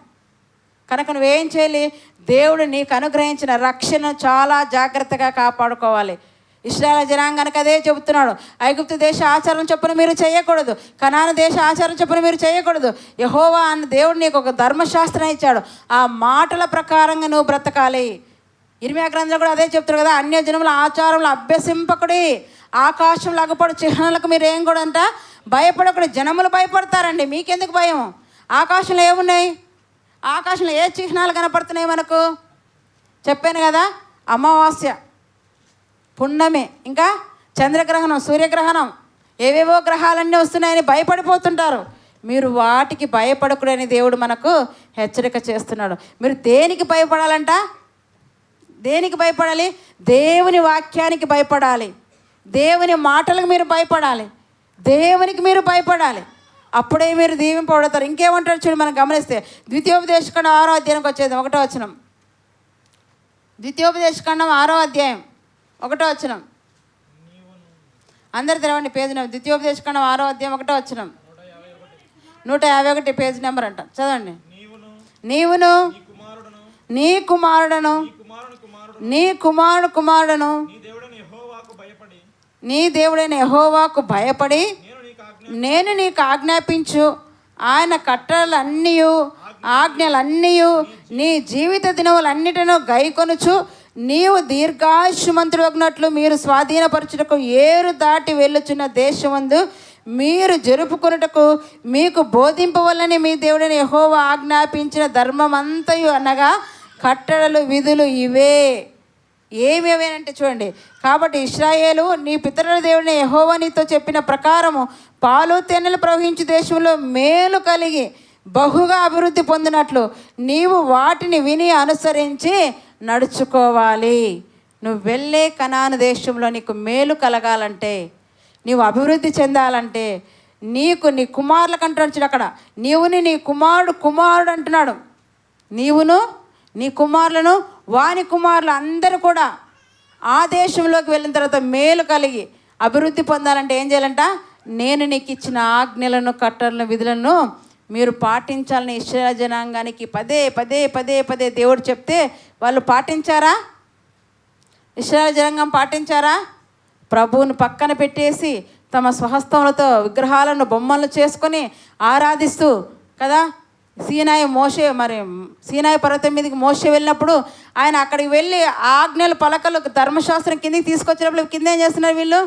కనుక నువ్వేం చేయాలి? దేవుడు నీకు అనుగ్రహించిన రక్షణను చాలా జాగ్రత్తగా కాపాడుకోవాలి. ఇశ్రాయేలు జనాంగానికి అదే చెబుతున్నాడు. ఐగుప్తు దేశ ఆచారం చొప్పున మీరు చేయకూడదు, కనాను దేశ ఆచారం చొప్పున మీరు చేయకూడదు. యెహోవా అన్న దేవుడు నీకు ఒక ధర్మశాస్త్రం ఇచ్చాడు, ఆ మాటల ప్రకారంగా నువ్వు బ్రతకాలి. ఇర్మియా గ్రంథంలో కూడా అదే చెప్తున్నాడు కదా, అన్య జనముల ఆచారంలో అభ్యసింపకుడి, ఆకాశంలో అగపడు చిహ్నాలకు మీరు ఏం కూడా అంట భయపడకుడు. జనములు భయపడతారండి, మీకెందుకు భయం? ఆకాశంలో ఏమున్నాయి? ఆకాశంలో ఏ చిహ్నాలు కనపడుతున్నాయి మనకు? చెప్పాను కదా, అమావాస్య, పున్నమి, ఇంకా చంద్రగ్రహణం, సూర్యగ్రహణం, ఏవేవో గ్రహాలన్నీ వస్తున్నాయని భయపడిపోతుంటారు. మీరు వాటికి భయపడకూడని దేవుడు మనకు హెచ్చరిక చేస్తున్నాడు. మీరు దేనికి భయపడాలంట? దేనికి భయపడాలి? దేవుని వాక్యానికి భయపడాలి, దేవుని మాటలకు మీరు భయపడాలి, దేవునికి మీరు భయపడాలి. అప్పుడే మీరు దీవింపబడతారు. ఇంకేమంటారు చూడు, మనం గమనిస్తే ద్వితీయోపదేశకాండం 6వ అధ్యాయానికి వచ్చేది 1వ వచనం. ద్వితీయోపదేశకాండం 6వ అధ్యాయం 1వ వచనం. అందరు తెరవండి పేజీ నెంబర్. ద్వితీయోపదేశకాండం 6వ అధ్యాయం 1వ వచనం, 151 పేజీ నెంబర్ అంట. చదవండి. నీవును నీ కుమారుడను నీ కుమారుడును నీ దేవుడైన యెహోవాకు భయపడి నేను నీకు ఆజ్ఞాపించు ఆయన కట్టడలన్నీ ఆజ్ఞలన్నీ నీ జీవిత దినములన్నిటినూ గైకొనుచు నీవు దీర్ఘాయుష్మంతుడగినట్లు మీరు స్వాధీనపరచుటకు ఏరు దాటి వెళ్ళుచున్న దేశమందు మీరు జరుపుకొనుటకు మీకు బోధింపవలని మీ దేవుడైన యెహోవా ఆజ్ఞాపించిన ధర్మమంతయు అనగా కట్టడలు విధులు ఇవే. ఏమేవేనంటే చూడండి, కాబట్టి ఇశ్రాయేలు నీ పితరుల దేవుడిని యెహోవా నీతో చెప్పిన ప్రకారము పాలు తేనెలు ప్రవహించు దేశంలో మేలు కలిగి బహుగా అభివృద్ధి పొందినట్లు నీవు వాటిని విని అనుసరించి నడుచుకోవాలి. నువ్వు వెళ్ళే కనాను దేశంలో నీకు మేలు కలగాలంటే, నీవు అభివృద్ధి చెందాలంటే, నీకు నీ కుమారులకు అంటున్నాడు అక్కడ, నీవుని నీ కుమారుడు అంటున్నాడు, నీవును నీ కుమారులను వాని కుమారులు అందరూ కూడా ఆ దేశంలోకి వెళ్ళిన తర్వాత మేలు కలిగి అభివృద్ధి పొందాలంటే ఏం చేయాలంట? నేను నీకు ఇచ్చిన ఆజ్ఞలను కట్టడలను విధులను మీరు పాటించాలని ఇశ్రాయేలు జనాంగానికి పదే పదే పదే పదే దేవుడు చెప్తే వాళ్ళు పాటించారా? ఇశ్రాయేలు జనాంగం పాటించారా? ప్రభువుని పక్కన పెట్టేసి తమ స్వహస్తములతో విగ్రహాలను బొమ్మలను చేసుకొని ఆరాధిస్తూ కదా సీనాయి పర్వతం మీదకి మోషే వెళ్ళినప్పుడు ఆయన అక్కడికి వెళ్ళి ఆజ్ఞలు పలకలు ధర్మశాస్త్రం కిందకి తీసుకొచ్చినప్పుడు కింద ఏం చేస్తున్నారు వీళ్ళు?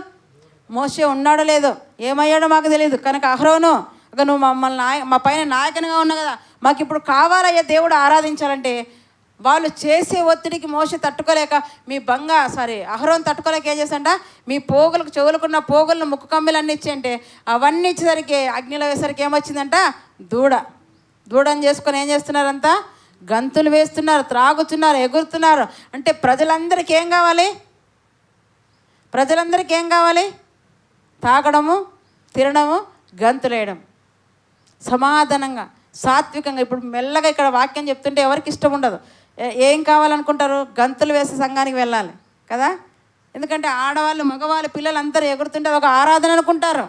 మోషే ఉన్నాడో లేదో, ఏమయ్యాడో మాకు తెలియదు. కనుక అహరోను, ఇక నువ్వు మమ్మల్ని మా పైన నాయకునిగా ఉన్నావు కదా, మాకు ఇప్పుడు కావాలయ్యా దేవుడు ఆరాధించాలంటే, వాళ్ళు చేసే ఒత్తిడికి మోషే తట్టుకోలేక అహరోను తట్టుకోలేక ఏం చేశాడంట, మీ పోగులకు చెవులకున్న పోగులను ముక్కు కమ్మిలన్నీ ఇచ్చి అంటే అవన్నీ ఇచ్చేసరికి అగ్నిలో వేసరికి ఏమొచ్చిందంట, దూడని చేసుకొని ఏం చేస్తున్నారంతా గంతులు వేస్తున్నారు, త్రాగుతున్నారు, ఎగురుతున్నారు. అంటే ప్రజలందరికీ ఏం కావాలి? తాగడము, తినడము, గంతులేయడం, సమాధానంగా సాత్వికంగా. ఇప్పుడు మెల్లగా ఇక్కడ వాక్యం చెప్తుంటే ఎవరికి ఇష్టం ఉండదు. ఏం కావాలనుకుంటారు? గంతులు వేసే సంఘానికి వెళ్ళాలి కదా. ఎందుకంటే ఆడవాళ్ళు, మగవాళ్ళు, పిల్లలు అందరూ ఎగురుతుంటే ఒక ఆరాధన అనుకుంటారు.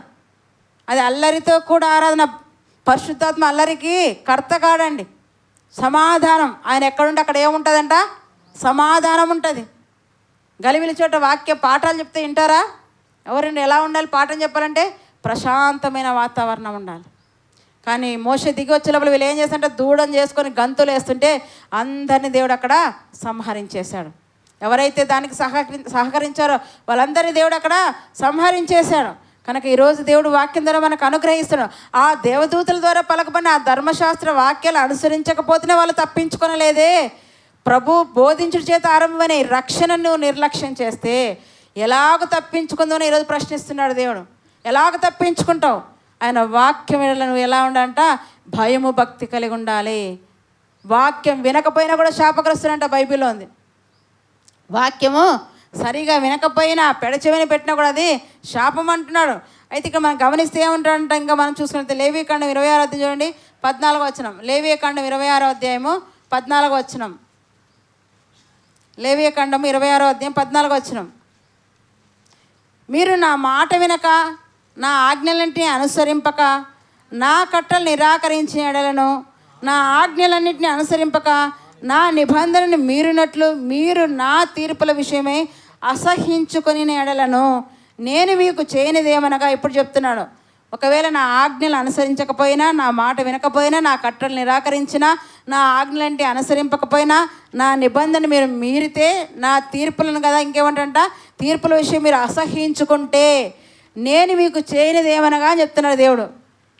అది అల్లరితో కూడా ఆరాధన. పరిశుద్ధాత్మ అల్లరికి కర్త కాడండి. సమాధానం ఆయన ఎక్కడుంటే అక్కడ ఏముంటుందంట? సమాధానం ఉంటుంది. గలిబిలి చోట వాక్య పాఠాలు చెప్తే వింటారా? ఎవరండి? ఎలా ఉండాలి పాఠం చెప్పాలంటే? ప్రశాంతమైన వాతావరణం ఉండాలి. కానీ మోషే దిగి వచ్చేటప్పుడు వీళ్ళు ఏం చేస్తుంటే దూడం చేసుకొని గంతులు వేస్తుంటే అందరినీ దేవుడు అక్కడ సంహరించేశాడు. ఎవరైతే దానికి సహకరించారో వాళ్ళందరినీ దేవుడు అక్కడ సంహరించేశాడు. కనుక ఈరోజు దేవుడు వాక్యం ద్వారా మనకు అనుగ్రహిస్తున్నాడు. ఆ దేవదూతల ద్వారా పలకబడిన ఆ ధర్మశాస్త్ర వాక్యాలు అనుసరించకపోతేనే వాళ్ళు తప్పించుకొనలేదే. ప్రభు బోధించుడి చేత ఆరంభమైన ఈ రక్షణను నువ్వు నిర్లక్ష్యం చేస్తే ఎలాగ తప్పించుకుందో ఈరోజు ప్రశ్నిస్తున్నాడు దేవుడు. ఎలాగ తప్పించుకుంటావు? ఆయన వాక్యం వినలో నువ్వు ఎలా ఉండాలంట? భయము భక్తి కలిగి ఉండాలి. వాక్యం వినకపోయినా కూడా శాపగ్రస్తుడంట బైబిల్లో ఉంది. వాక్యము సరిగా వినకపోయినా పెడచెవిని పెట్టినా కూడా అది శాపం అంటున్నాడు. అయితే ఇక్కడ మనం గమనిస్తే ఏమంటాడంట, ఇంకా మనం చూసుకుంటే లేవీకాండం 26వ అధ్యాయం చూడండి 14వ వచనం. లేవీకాండం 26వ అధ్యాయము 14వ వచనం. లేవీకాండం 26వ అధ్యాయం 14వ వచనం. మీరు నా మాట వినక నా ఆజ్ఞలన్నింటినీ అనుసరింపక నా కట్టలు నిరాకరించిన ఎడలను నా ఆజ్ఞలన్నింటినీ అనుసరింపక నా నిబంధనని మీరినట్లు మీరు నా తీర్పుల విషయమై అసహించుకొని ఎడలను నేను మీకు చేయనిదేమనగా ఇప్పుడు చెప్తున్నాడు. ఒకవేళ నా ఆజ్ఞలు అనుసరించకపోయినా, నా మాట వినకపోయినా, నా కట్టలు నిరాకరించినా, నా ఆజ్ఞలంటే అనుసరింపకపోయినా, నా నిబంధన మీరు మీరితే, నా తీర్పులను కదా ఇంకేమంటంట తీర్పుల విషయం మీరు అసహించుకుంటే నేను మీకు చేయనిదేమనగా అని చెప్తున్నాడు దేవుడు.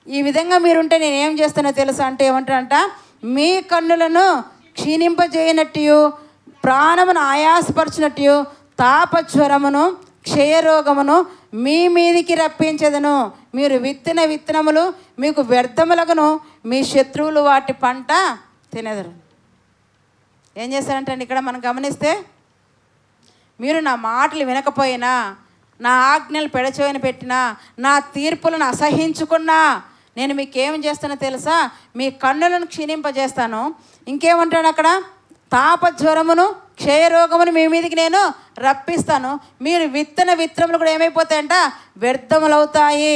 ఈ విధంగా మీరుంటే నేను ఏం చేస్తానో తెలుసా అంటే ఏమంటాడంట, మీ కన్నులను క్షీణింపజేయనట్టు, ప్రాణమును ఆయాసపరచినట్టు, తాపజ్వరమును క్షయరోగమును మీ మీదికి రప్పించదను. మీరు విత్తిన విత్తనములు మీకు వ్యర్థములగును, మీ శత్రువులు వాటి పంట తినెదరు. ఏం చేస్తారంటే ఇక్కడ మనం గమనిస్తే, మీరు నా మాటలు వినకపోయినా, నా ఆజ్ఞలు పెడచెవిన పెట్టినా, నా తీర్పులను అసహించుకున్నా నేను మీకేం చేస్తానో తెలుసా? మీ కన్నులను క్షీణింపజేస్తాను. ఇంకేమంటాడు అక్కడ? తాపజ్వరమును క్షయరోగమును మీ మీదకి నేను రప్పిస్తాను. మీరు విత్తన విత్తనములు కూడా ఏమైపోతాయంట? వ్యర్థములవుతాయి.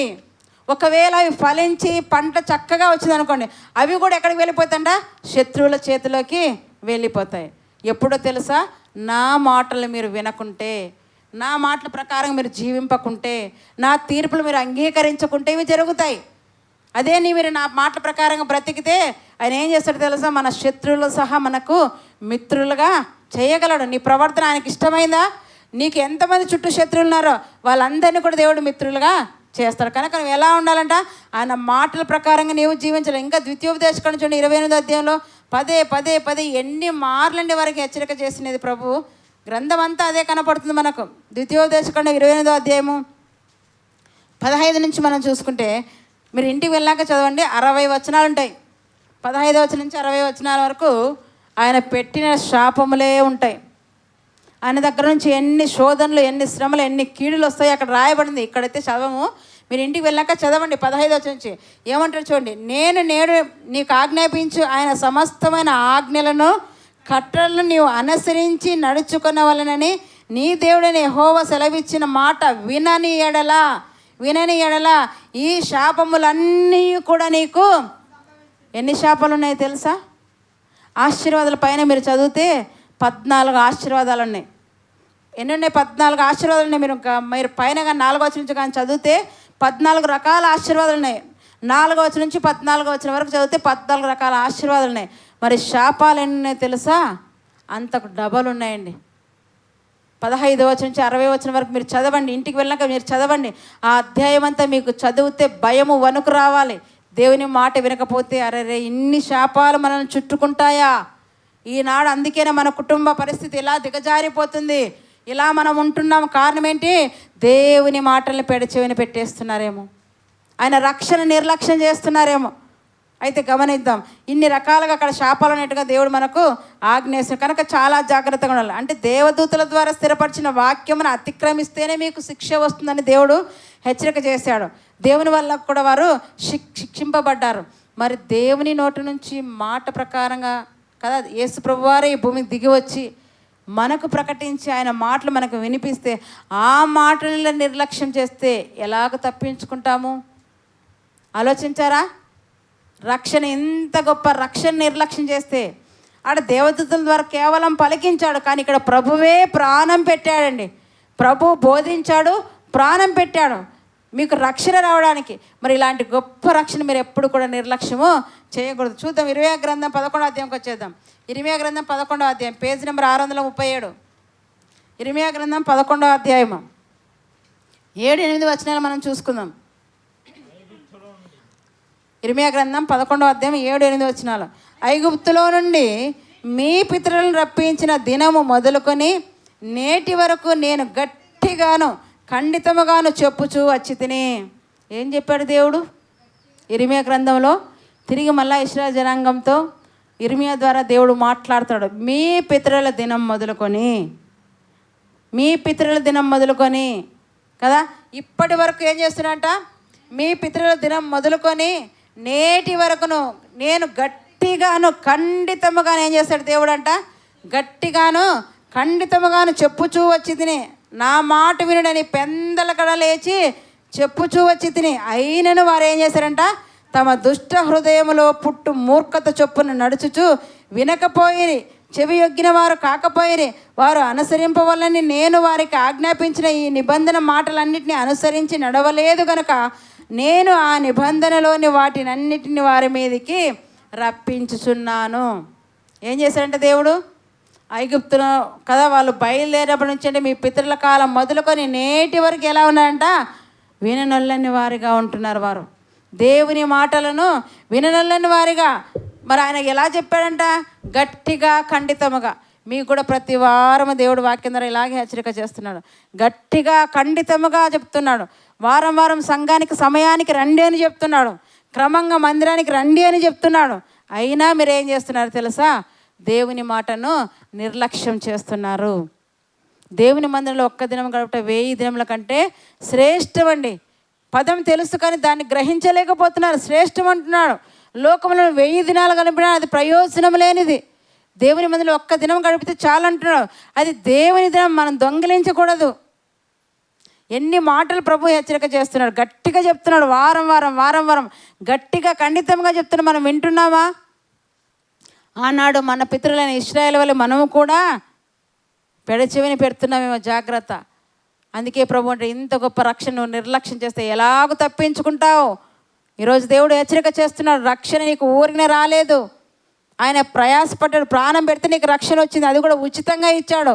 ఒకవేళ అవి ఫలించి పంట చక్కగా వచ్చిందనుకోండి, అవి కూడా ఎక్కడికి వెళ్ళిపోతాయంట? శత్రువుల చేతిలోకి వెళ్ళిపోతాయి. ఎప్పుడో తెలుసా? నా మాటలు మీరు వినకుంటే, నా మాటల ప్రకారం మీరు జీవింపకుంటే, నా తీర్పులు మీరు అంగీకరించకుంటే ఇవి జరుగుతాయి. అదే మీరు నా మాటల ప్రకారంగా బ్రతికితే ఆయన ఏం చేస్తాడో తెలుసా? మన శత్రువులు సహా మనకు మిత్రులుగా చేయగలడు. నీ ప్రవర్తన ఆయనకి ఇష్టమైందా? నీకు ఎంతమంది చుట్టూ శత్రువులు ఉన్నారో వాళ్ళందరినీ కూడా దేవుడు మిత్రులుగా చేస్తాడు. కనుక నువ్వు ఎలా ఉండాలంట? ఆయన మాటల ప్రకారంగా నీవు జీవించాలి. ఇంకా ద్వితీయోపదేశకాండం చూడండి 28వ అధ్యాయంలో పదే ఎన్ని మార్లండి వరకు హెచ్చరిక చేసినది ప్రభు. గ్రంథం అంతా అదే కనపడుతుంది మనకు. ద్వితీయోపదేశకాండం 28వ అధ్యాయము 15 నుంచి మనం చూసుకుంటే, మీరు ఇంటికి వెళ్ళాక చదవండి, 60 వచనాలు ఉంటాయి. 15వ వచనం నుంచి 60 వచనాల వరకు ఆయన పెట్టిన శాపములే ఉంటాయి. ఆయన దగ్గర నుంచి ఎన్ని శోధనలు, ఎన్ని శ్రమలు, ఎన్ని కీడులు వస్తాయి అక్కడ రాయబడింది. ఇక్కడైతే చదవము, మీరు ఇంటికి వెళ్ళాక చదవండి. 15వ వచనం నుంచి ఏమంటారు చూడండి. నేను నేడు నీకు ఆజ్ఞాపించు ఆయన సమస్తమైన ఆజ్ఞలను కట్టలను నీవు అనుసరించి నడుచుకునవలెనని నీ దేవుడైన యెహోవా సెలవిచ్చిన మాట వినని ఎడల ఈ శాపములన్నీ కూడా నీకు, ఎన్ని శాపాలు ఉన్నాయి తెలుసా? ఆశీర్వాదాల పైన మీరు చదివితే 14 ఆశీర్వాదాలు ఉన్నాయి. ఎన్ని ఉన్నాయి? 14 ఆశీర్వాదాలు ఉన్నాయి. మీరు పైన కానీ 4వ వచనం నుంచి కానీ చదివితే 14 రకాల ఆశీర్వాదాలు ఉన్నాయి. 4వ వచనం నుంచి 14వ వచనం వరకు చదివితే 14 రకాల ఆశీర్వాదాలు ఉన్నాయి. మరి శాపాలు ఎన్ని ఉన్నాయో తెలుసా? అంతకు డబల్ ఉన్నాయండి. 15వ వచనం నుంచి 60వ వచనం వరకు మీరు చదవండి. ఇంటికి వెళ్ళాక మీరు చదవండి. ఆ అధ్యాయం అంతా మీకు చదివితే భయము వణుకు రావాలి. దేవుని మాట వినకపోతే అరే ఇన్ని శాపాలు మనల్ని చుట్టుకుంటాయా ఈనాడు? అందుకేనే మన కుటుంబ పరిస్థితి ఇలా దిగజారిపోతుంది. ఇలా మనం ఉంటున్నాం. కారణం ఏంటి? దేవుని మాటల్ని పెడచెవిని పెట్టేస్తున్నారేమో, ఆయన రక్షణ నిర్లక్ష్యం చేస్తున్నారేమో. అయితే గమనిద్దాం, ఇన్ని రకాలుగా అక్కడ శాపాలు ఉన్నట్టుగా దేవుడు మనకు ఆజ్ఞేస్తాడు. కనుక చాలా జాగ్రత్తగా ఉండాలి. అంటే దేవదూతల ద్వారా స్థిరపరిచిన వాక్యమును అతిక్రమిస్తేనే మీకు శిక్ష వస్తుందని దేవుడు హెచ్చరిక చేశాడు. దేవుని వల్ల కూడా వారు శిక్షింపబడ్డారు. మరి దేవుని నోటి నుంచి మాట ప్రకారంగా కదా యేసు ప్రభువారే ఈ భూమికి దిగి వచ్చి మనకు ప్రకటించి ఆయన మాటలు మనకు వినిపిస్తే, ఆ మాటలను నిర్లక్ష్యం చేస్తే ఎలాగ తప్పించుకుంటాము? ఆలోచించారా? రక్షణ, ఎంత గొప్ప రక్షణ నిర్లక్ష్యం చేస్తే. ఆడ దేవదూతల ద్వారా కేవలం పలికించాడు, కానీ ఇక్కడ ప్రభువే ప్రాణం పెట్టాడండి. ప్రభు బోధించాడు, ప్రాణం పెట్టాడు మీకు రక్షణ రావడానికి. మరి ఇలాంటి గొప్ప రక్షణ మీరు ఎప్పుడు కూడా నిర్లక్ష్యము చేయకూడదు. చూద్దాం, ఇర్మియా గ్రంథం 11వ అధ్యాయంకి వచ్చేద్దాం. ఇర్మియా గ్రంథం 11వ అధ్యాయం, పేజ్ నెంబర్ 637. ఇర్మియా గ్రంథం 11వ అధ్యాయము 7-8 వచనాలు మనం చూసుకుందాం. ఇర్మియా గ్రంథం 11వ అధ్యాయం 7-8 వచనాలు. ఐగుప్తులో నుండి మీ పితరులను రప్పించిన దినము మొదలుకొని నేటి వరకు నేను గట్టిగాను ఖండితముగాను చెప్పుచూ వచ్చి తిని. ఏం చెప్పాడు దేవుడు ఇర్మియా గ్రంథంలో? తిరిగి మళ్ళా ఇశ్రాయేలు జనాంగంతో ఇర్మియా ద్వారా దేవుడు మాట్లాడతాడు. మీ పితరుల దినం మొదలుకొని, మీ పితరుల దినం మొదలుకొని కదా ఇప్పటి వరకు ఏం చేస్తున్నాడంట? మీ పితరుల దినం మొదలుకొని నేటి వరకును నేను గట్టిగాను ఖండితముగాను ఏం చేస్తాడు దేవుడు అంట? గట్టిగాను ఖండితముగాను చెప్పుచూ వచ్చి తిని, నా మాట వినుడని పెందల కడ లేచి చెప్పుచూ వచ్చి తిని. అయినను వారు ఏం చేశారంట? తమ దుష్ట హృదయములో పుట్టు మూర్ఖత చొప్పున నడుచుచు వినకపోయిరి, చెవి యొగ్గిన వారు కాకపోయిరి. వారు అనుసరింపవలని నేను వారికి ఆజ్ఞాపించిన ఈ నిబంధన మాటలన్నింటినీ అనుసరించి నడవలేదు గనుక నేను ఆ నిబంధనలోని వాటినన్నిటిని వారి మీదకి రప్పించుచున్నాను. ఏం చేశారంటే దేవుడు? ఐగుప్తులో కదా వాళ్ళు బయలుదేరేపటి నుంచి అంటే మీ పితరుల కాలం మొదలుకొని నేటి వరకు ఎలా ఉన్నారంట? విననొల్లని వారిగా ఉంటున్నారు. వారు దేవుని మాటలను విననొల్లని వారిగా. మరి ఆయన ఎలా చెప్పాడంట? గట్టిగా ఖండితముగా. మీకు కూడా ప్రతి వారం దేవుడు వాక్యం ద్వారా ఇలాగే హెచ్చరిక చేస్తున్నాడు. గట్టిగా ఖండితముగా చెప్తున్నాడు. వారం వారం సంఘానికి సమయానికి రండి అని చెప్తున్నాడు. క్రమంగా మందిరానికి రండి అని చెప్తున్నాడు. అయినా మీరు ఏం చేస్తున్నారు తెలుసా? దేవుని మాటను నిర్లక్ష్యం చేస్తున్నారు. దేవుని మందిరంలో ఒక్క దినం గడపట 1000 దినముల కంటే శ్రేష్టం అండి. పదం తెలుసు కానీ దాన్ని గ్రహించలేకపోతున్నారు. శ్రేష్టం అంటున్నాడు. లోకంలో 1000 దినాలు గడిపినా అది ప్రయోజనం లేనిది. దేవుని మందిరంలో ఒక్క దినం గడిపితే చాలు అంటున్నాడు. అది దేవుని దినం, మనం దొంగిలించకూడదు. ఎన్ని మాటలు ప్రభు హెచ్చరిక చేస్తున్నాడు, గట్టిగా చెప్తున్నాడు. వారం వారం వారం వారం గట్టిగా ఖండితంగా చెప్తున్నాడు. మనం వింటున్నామా? ఆనాడు మన పితరులైన ఇశ్రాయేలు వల్ల మనము కూడా పెడచెవిని పెడుతున్నామేమో, జాగ్రత్త. అందుకే ప్రభు అంటే ఇంత గొప్ప రక్షణ నువ్వు నిర్లక్ష్యం చేస్తే ఎలాగూ తప్పించుకుంటావు? ఈరోజు దేవుడు హెచ్చరిక చేస్తున్నాడు. రక్షణ నీకు ఊరినే రాలేదు. ఆయన ప్రయాసపడ్డాడు, ప్రాణం పెడితే నీకు రక్షణ వచ్చింది. అది కూడా ఉచితంగా ఇచ్చాడు.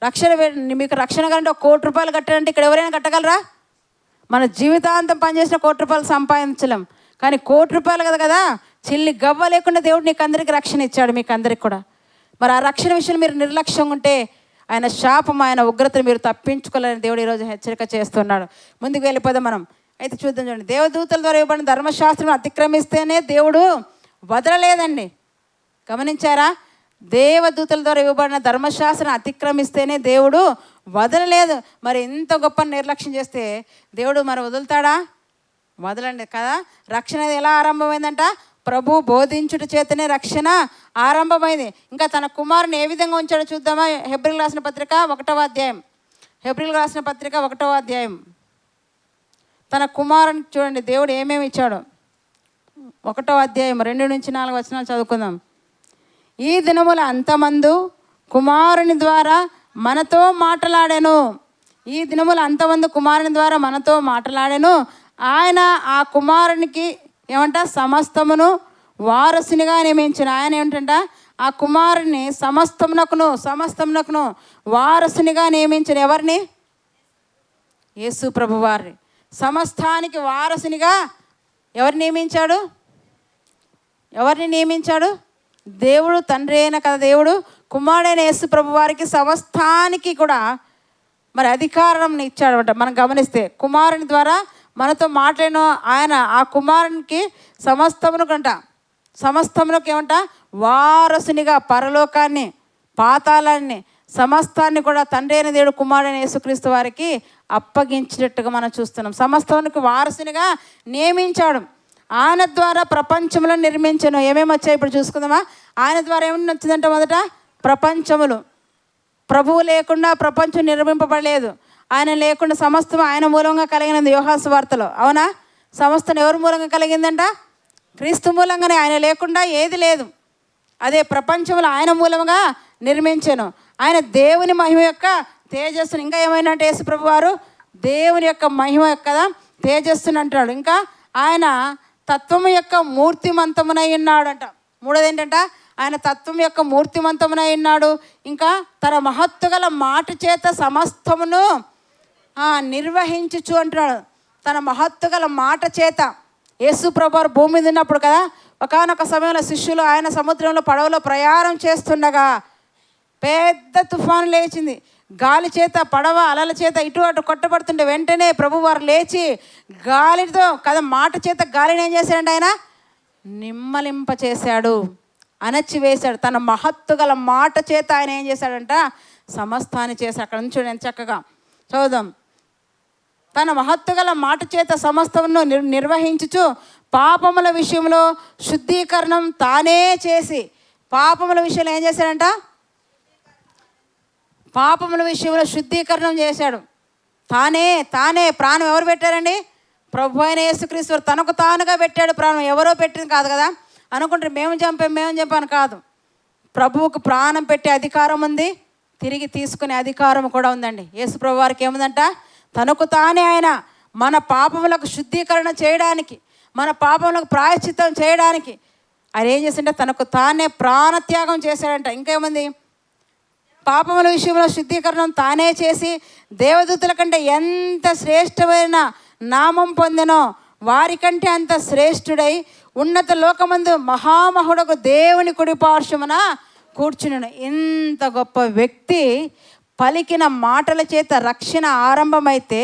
రక్షణ మీకు రక్షణ కంటే 1 కోటి రూపాయలు కట్టాలంటే ఇక్కడ ఎవరైనా కట్టగలరా? మన జీవితాంతం పనిచేసిన 1 కోటి రూపాయలు సంపాదించలేం. కానీ 1 కోటి రూపాయలు కదా చిల్లి గవ్వ లేకుండా దేవుడు నీకు అందరికీ రక్షణ ఇచ్చాడు, మీకు అందరికి కూడా. మరి ఆ రక్షణ విషయం మీరు నిర్లక్ష్యం ఉంటే ఆయన శాపం, ఆయన ఉగ్రతను మీరు తప్పించుకోలేని దేవుడు ఈరోజు హెచ్చరిక చేస్తున్నాడు. ముందుకు వెళ్ళిపోదాం మనం. అయితే చూద్దాం, చూడండి. దేవదూతల ద్వారా ఇవ్వబడిన ధర్మశాస్త్రం అతిక్రమిస్తేనే దేవుడు వదలలేదండి. గమనించారా? దేవదూతల ద్వారా ఇవ్వబడిన ధర్మశాస్త్రం అతిక్రమిస్తేనే దేవుడు వదలలేదు. మరి ఎంత గొప్ప నిర్లక్ష్యం చేస్తే దేవుడు మరి వదులుతాడా? వదలండి కదా. రక్షణ ఎలా ఆరంభమైందంట? ప్రభు బోధించుట చేతనే రక్షణ ఆరంభమైంది. ఇంకా తన కుమారుని ఏ విధంగా ఉంచాడో చూద్దామా? హెబ్రీయులకు రాసిన పత్రిక 1వ అధ్యాయం. హెబ్రీయులకు రాసిన పత్రిక 1వ అధ్యాయం. తన కుమారుని చూడండి దేవుడు ఏమేమి ఇచ్చాడో. 1వ అధ్యాయం 2-4 వచనాలు చదువుకుందాం. ఈ దినముల అంతమందు కుమారుని ద్వారా మనతో మాట్లాడాను. ఈ దినముల అంతమందు కుమారుని ద్వారా మనతో మాట్లాడాను. ఆయన ఆ కుమారునికి ఏమంట సమస్తమును వారసునిగా నియమించిన. ఆయన ఏమిటంట ఆ కుమారుని సమస్తమునకును వారసునిగా నియమించిన. ఎవరిని? యేసు ప్రభు వారిని సమస్తానికి వారసునిగా ఎవరిని నియమించాడు? దేవుడు తండ్రి అయిన కదా దేవుడు కుమారుడైన యేసు ప్రభు వారికి సమస్తానికి కూడా మరి అధికారం ఇచ్చాడట. మనం గమనిస్తే కుమారుని ద్వారా మనతో మాట్లాడిన ఆయన ఆ కుమారునికి సమస్తమునకు ఏమంట వారసునిగా పరలోకాన్ని పాతాళాన్ని సమస్తాన్ని కూడా తండ్రి అయిన దేవుడు కుమారుడైన యేసుక్రీస్తు వారికి అప్పగించినట్టుగా మనం చూస్తున్నాం. సమస్తానికి వారసునిగా నియమించాడు. ఆయన ద్వారా ప్రపంచంలో నిర్మించను. ఏమేమి వచ్చాయి ఇప్పుడు చూసుకుందామా? ఆయన ద్వారా ఏమన్నా వచ్చిందంటే మొదట ప్రపంచములు. ప్రభువు లేకుండా ప్రపంచం నిర్మింపబడలేదు. ఆయన లేకుండా సమస్తం ఆయన మూలంగా కలిగినది. యోహాను సువార్తలో అవునా? సమస్తం ఎవరి మూలంగా కలిగిందంట? క్రీస్తు మూలంగానే. ఆయన లేకుండా ఏది లేదు. అదే ప్రపంచంలో ఆయన మూలంగా నిర్మించాను. ఆయన దేవుని మహిమ యొక్క తేజస్సును, ఇంకా ఏమైనా అంటే యేసు ప్రభు వారు దేవుని యొక్క మహిమ యొక్క తేజస్సును అంటాడు. ఇంకా ఆయన తత్వము యొక్క మూర్తిమంతమునై ఉన్నాడంట. మూడోది ఏంటంట? ఆయన తత్వం యొక్క మూర్తిమంతమునై ఉన్నాడు. ఇంకా తన మహత్తు గల మాట చేత సమస్తమును నిర్వహించుచు అంటున్నాడు. తన మహత్తు గల మాట చేత యేసు ప్రభు వారు భూమి మీద ఉన్నప్పుడు కదా, ఒకానొక సమయంలో శిష్యులు ఆయన సముద్రంలో పడవలో ప్రయాణం చేస్తుండగా పెద్ద తుఫాను లేచింది. గాలి చేత పడవ అలల చేత ఇటు అటు కొట్టబడుతుంటే వెంటనే ప్రభువారు లేచి గాలితో కదా మాట చేత గాలిని ఏం చేశాడంటే ఆయన నిమ్మలింపచేశాడు, అణచివేశాడు. తన మహత్తు గల మాట చేత ఆయన ఏం చేశాడంట సమస్తాన్ని చేశాడు. అక్కడ నుంచి చూడండి చక్కగా చదువుదాం. తన మహత్తు గల మాట చేత సమస్తమును నిర్వహించుచు పాపముల విషయంలో శుద్ధీకరణం తానే చేసి, పాపముల విషయంలో ఏం చేశాడంట? పాపముల విషయంలో శుద్ధీకరణం చేశాడు. తానే ప్రాణం ఎవరు పెట్టారండి? ప్రభు అయిన యేసుక్రీస్తు తనకు తానుగా పెట్టాడు ప్రాణం. ఎవరో పెట్టింది కాదు కదా. అనుకుంటారు మేము చంపాను కాదు. ప్రభువుకు ప్రాణం పెట్టే అధికారం ఉంది, తిరిగి తీసుకునే అధికారం కూడా ఉందండి. యేసు ప్రభు వారికి ఏముందంట? తనకు తానే ఆయన మన పాపములకు శుద్ధీకరణ చేయడానికి, మన పాపములకు ప్రాయశ్చిత్తం చేయడానికి ఆయన ఏం చేసింటే తనకు తానే ప్రాణత్యాగం చేశాడంట. ఇంకేముంది? పాపముల విషయంలో శుద్ధీకరణం తానే చేసి దేవదూతల కంటే ఎంత శ్రేష్టమైన నామం పొందెనో వారికంటే అంత శ్రేష్ఠుడై ఉన్నత లోకమందు మహామహుడకు దేవుని కుడి పార్శ్వమున కూర్చున్నాను. ఇంత గొప్ప వ్యక్తి పలికిన మాటల చేత రక్షణ ఆరంభమైతే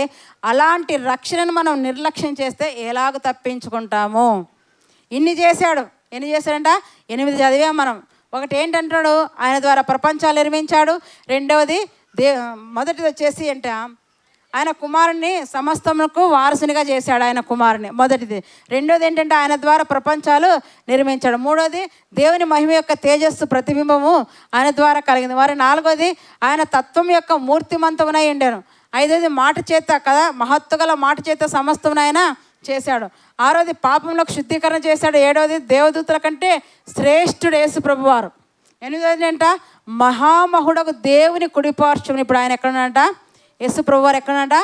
అలాంటి రక్షణను మనం నిర్లక్ష్యం చేస్తే ఎలాగ తప్పించుకుంటాము? ఎన్ని చేశాడంట? 8 చదివాం మనం. ఒకటి ఏంటంటాడు? ఆయన ద్వారా ప్రపంచాలు నిర్మించాడు. రెండవది మొదటిది వచ్చేసి అంటే ఆయన కుమారుని సమస్తమునకు వారసునిగా చేశాడు. ఆయన కుమారుని మొదటిది. రెండోది ఏంటంటే ఆయన ద్వారా ప్రపంచాలు నిర్మించాడు. మూడోది దేవుని మహిమ యొక్క తేజస్సు ప్రతిబింబము ఆయన ద్వారా కలిగింది. మరి నాలుగోది ఆయన తత్వం యొక్క మూర్తిమంతమునై ఉండెను. ఐదోది మాట చేత కదా మహత్తుగల మాట చేత సమస్తమును ఆయన చేశాడు. ఆరోది పాపంలోకి శుద్ధీకరణ చేశాడు. ఏడవది దేవదూతల కంటే శ్రేష్ఠుడు యేసు ప్రభువారు. ఎనిమిదోది ఏంట? మహామహుడకు దేవుని కుడి పార్శ్వమున. ఇప్పుడు ఆయన ఎక్కడున్నాడంట? యేసు ప్రభువారు ఎక్కడున్నాడ?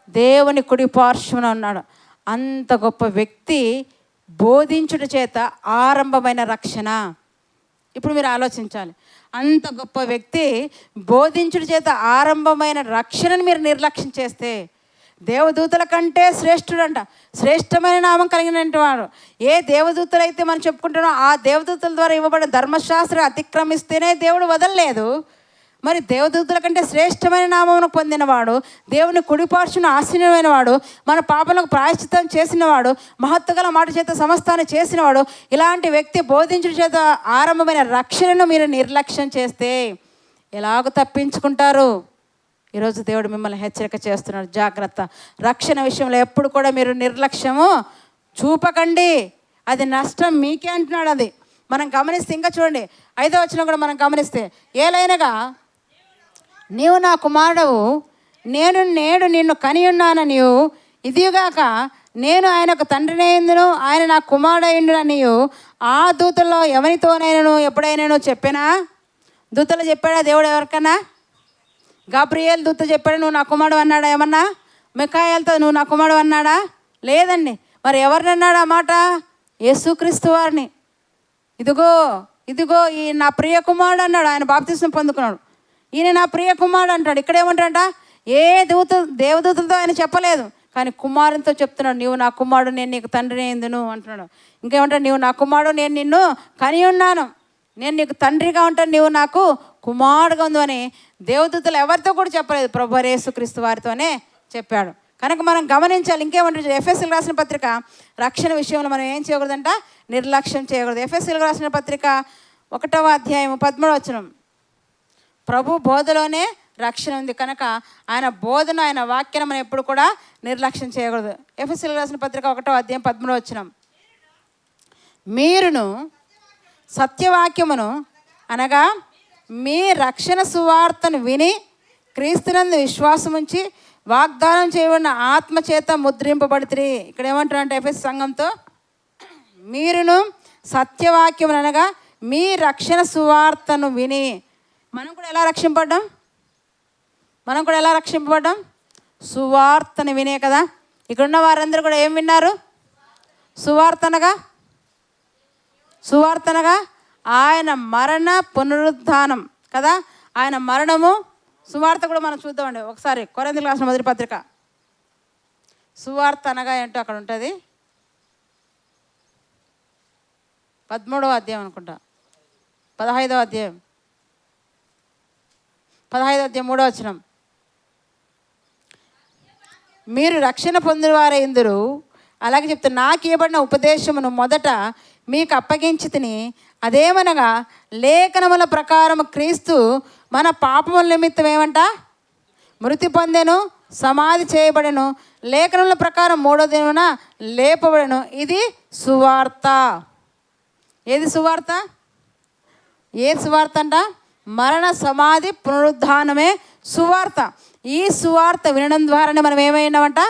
దేవుని కుడి పార్శ్వమున ఉన్నాడు. అంత గొప్ప వ్యక్తి బోధించుట చేత ఆరంభమైన రక్షణ. ఇప్పుడు మీరు ఆలోచించాలి. అంత గొప్ప వ్యక్తి బోధించుట చేత ఆరంభమైన రక్షణను మీరు నిర్లక్ష్యం చేస్తే దేవదూతల కంటే శ్రేష్ఠుడంట. శ్రేష్టమైన నామం కలిగినటువంటి వాడు. ఏ దేవదూతలు అయితే మనం చెప్పుకుంటున్నామో ఆ దేవదూతల ద్వారా ఇవ్వబడిన ధర్మశాస్త్రం అతిక్రమిస్తేనే దేవుడు వదలలేదు. మరి దేవదూతల కంటే శ్రేష్టమైన నామమును పొందినవాడు, దేవుని కుడిపార్శ్వన ఆసీనుడైన వాడు, మన పాపలకు ప్రాయశ్చిత్తం చేసినవాడు, మహత్తుగల మాట చేత సమస్తాన్ని చేసినవాడు, ఇలాంటి వ్యక్తి బోధించుట చేత ఆరంభమైన రక్షణను మీరు నిర్లక్ష్యం చేస్తే ఎలాగ తప్పించుకుంటారు? ఈరోజు దేవుడు మిమ్మల్ని హెచ్చరిక చేస్తున్నాడు. జాగ్రత్త. రక్షణ విషయంలో ఎప్పుడు కూడా మీరు నిర్లక్ష్యము చూపకండి. అది నష్టం మీకే అంటున్నాడు. అది మనం గమనిస్తే ఇంకా చూడండి 5వ వచనం కూడా మనం గమనిస్తే, ఏలైనగా నీవు నా కుమారుడవు, నేడు నిన్ను కని ఉన్నాను. నీవు ఇదిగాక నేను ఆయనకు తండ్రినే ఎందును, ఆయన నా కుమారుడైండున నీవు ఆ దూతల్లో ఎవరితోనైనాను ఎప్పుడైనాను చెప్పినా? దూతలు చెప్పాడా దేవుడు ఎవరికన్నా? గాబ్రియేల్ దూత చెప్పాడు నువ్వు నా కుమారుడు అన్నాడా? ఏమన్నా మిఖాయేలుతో నువ్వు నా కుమారుడు అన్నాడా? లేదండి. మరి ఎవరిని అన్నాడు ఆ మాట? యేసుక్రీస్తు వారిని. ఇదిగో ఇదిగో ఈ నా ప్రియ కుమారుడు అన్నాడు. ఆయన బాప్తిస్మం పొందుకున్నాడు. ఈయన నా ప్రియ కుమారుడు అంటాడు. ఇక్కడ ఏమంటాడంట? ఏ దేవదూతలతో ఆయన చెప్పలేదు, కానీ కుమారునితో చెప్తున్నాడు. నీవు నా కుమారుడు, నేను నీకు తండ్రిని అయిందును అంటున్నాడు. ఇంకేమంటాడు? నీవు నా కుమారుడు, నేను నిన్ను కని ఉన్నాను, నేను నీకు తండ్రిగా ఉంటాను, నీవు నాకు కుమారుడుగా ఉందు అని దేవదూతలు ఎవరితో కూడా చెప్పలేదు, ప్రభువు యేసుక్రీస్తు వారితోనే చెప్పాడు. కనుక మనం గమనించాలి. ఇంకేమంటారు? ఎఫెసీయులకు రాసిన పత్రిక రక్షణ విషయంలో మనం ఏం చేయకూడదంట? నిర్లక్ష్యం చేయకూడదు. ఎఫెసీయులకు రాసిన పత్రిక 1వ అధ్యాయం 13వ వచనం. ప్రభు బోధలోనే రక్షణ ఉంది కనుక ఆయన బోధన, ఆయన వాక్యాన్ని మనం ఎప్పుడు కూడా నిర్లక్ష్యం చేయకూడదు. ఎఫెసీయులకు రాసిన పత్రిక 1వ అధ్యాయం 13వ వచనం. మీరును సత్యవాక్యమును అనగా మీ రక్షణ సువార్తను విని క్రీస్తునందు విశ్వాసముంచి వాగ్దానం చేయబడిన ఆత్మచేత ముద్రింపబడితే. ఇక్కడ ఏమంటారంటే ఎఫెసీ సంఘంతో, మీరును సత్యవాక్యమును అనగా మీ రక్షణ సువార్తను విని. మనం కూడా ఎలా రక్షింపబడ్డాం? సువార్తను వినే కదా. ఇక్కడున్న వారందరూ కూడా ఏం విన్నారు? సువార్తనగా ఆయన మరణ పునరుద్ధానం కదా. ఆయన మరణము సువార్త కూడా మనం చూద్దామండి ఒకసారి. కొరింథీయులకు రాసిన మొదటి పత్రిక సువార్త అనగా ఏంటో అక్కడ ఉంటుంది. 13వ అధ్యాయం అనుకుంటా, 15వ అధ్యాయం 3వ వచనం. మీరు రక్షణ పొందిన వారైందురు, అలాగే చెప్తే నాకు ఇవ్వబడిన ఉపదేశమును మొదట మీకు అప్పగించి తిని, అదేమనగా లేఖనముల ప్రకారం క్రీస్తు మన పాపముల నిమిత్తం ఏమంట? మృతి పొందెను, సమాధి చేయబడెను, లేఖనముల ప్రకారం 3వ దినమున లేపబడెను. ఇది సువార్త. ఏది సువార్త? అంట? మరణ సమాధి పునరుద్ధానమే సువార్త. ఈ సువార్త వినడం ద్వారానే మనం ఏమైనామంట?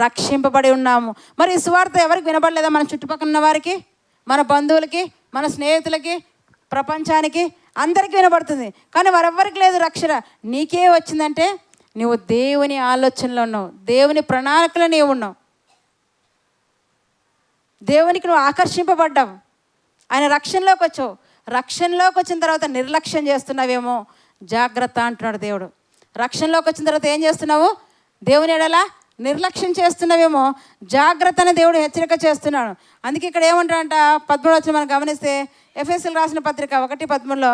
రక్షింపబడి ఉన్నాము. మరి ఈ సువార్త ఎవరికి వినబడలేదా? మన చుట్టుపక్కల ఉన్న వారికి, మన బంధువులకి, మన స్నేహితులకి, ప్రపంచానికి అందరికీ వినబడుతుంది. కానీ వారెవ్వరికి లేదు రక్షణ. నీకే వచ్చిందంటే నువ్వు దేవుని ఆలోచనలో ఉన్నావు, దేవుని ప్రణాళికలో నీవు ఉన్నావు, దేవునికి నువ్వు ఆకర్షింపబడ్డావు, ఆయన రక్షణలోకి వచ్చావు. రక్షణలోకి వచ్చిన తర్వాత నిర్లక్ష్యం చేస్తున్నావేమో, జాగ్రత్త అంటున్నాడు దేవుడు. రక్షణలోకి వచ్చిన తర్వాత ఏం చేస్తున్నావు? దేవుని ఎడల నిర్లక్ష్యం చేస్తున్నావేమో, జాగ్రత్త అని దేవుడు హెచ్చరిక చేస్తున్నాడు. అందుకే ఇక్కడ ఏమంటాడంట 13వ వచనం మనం గమనిస్తే, ఎఫెసీయులకు రాసిన పత్రిక 1:13లో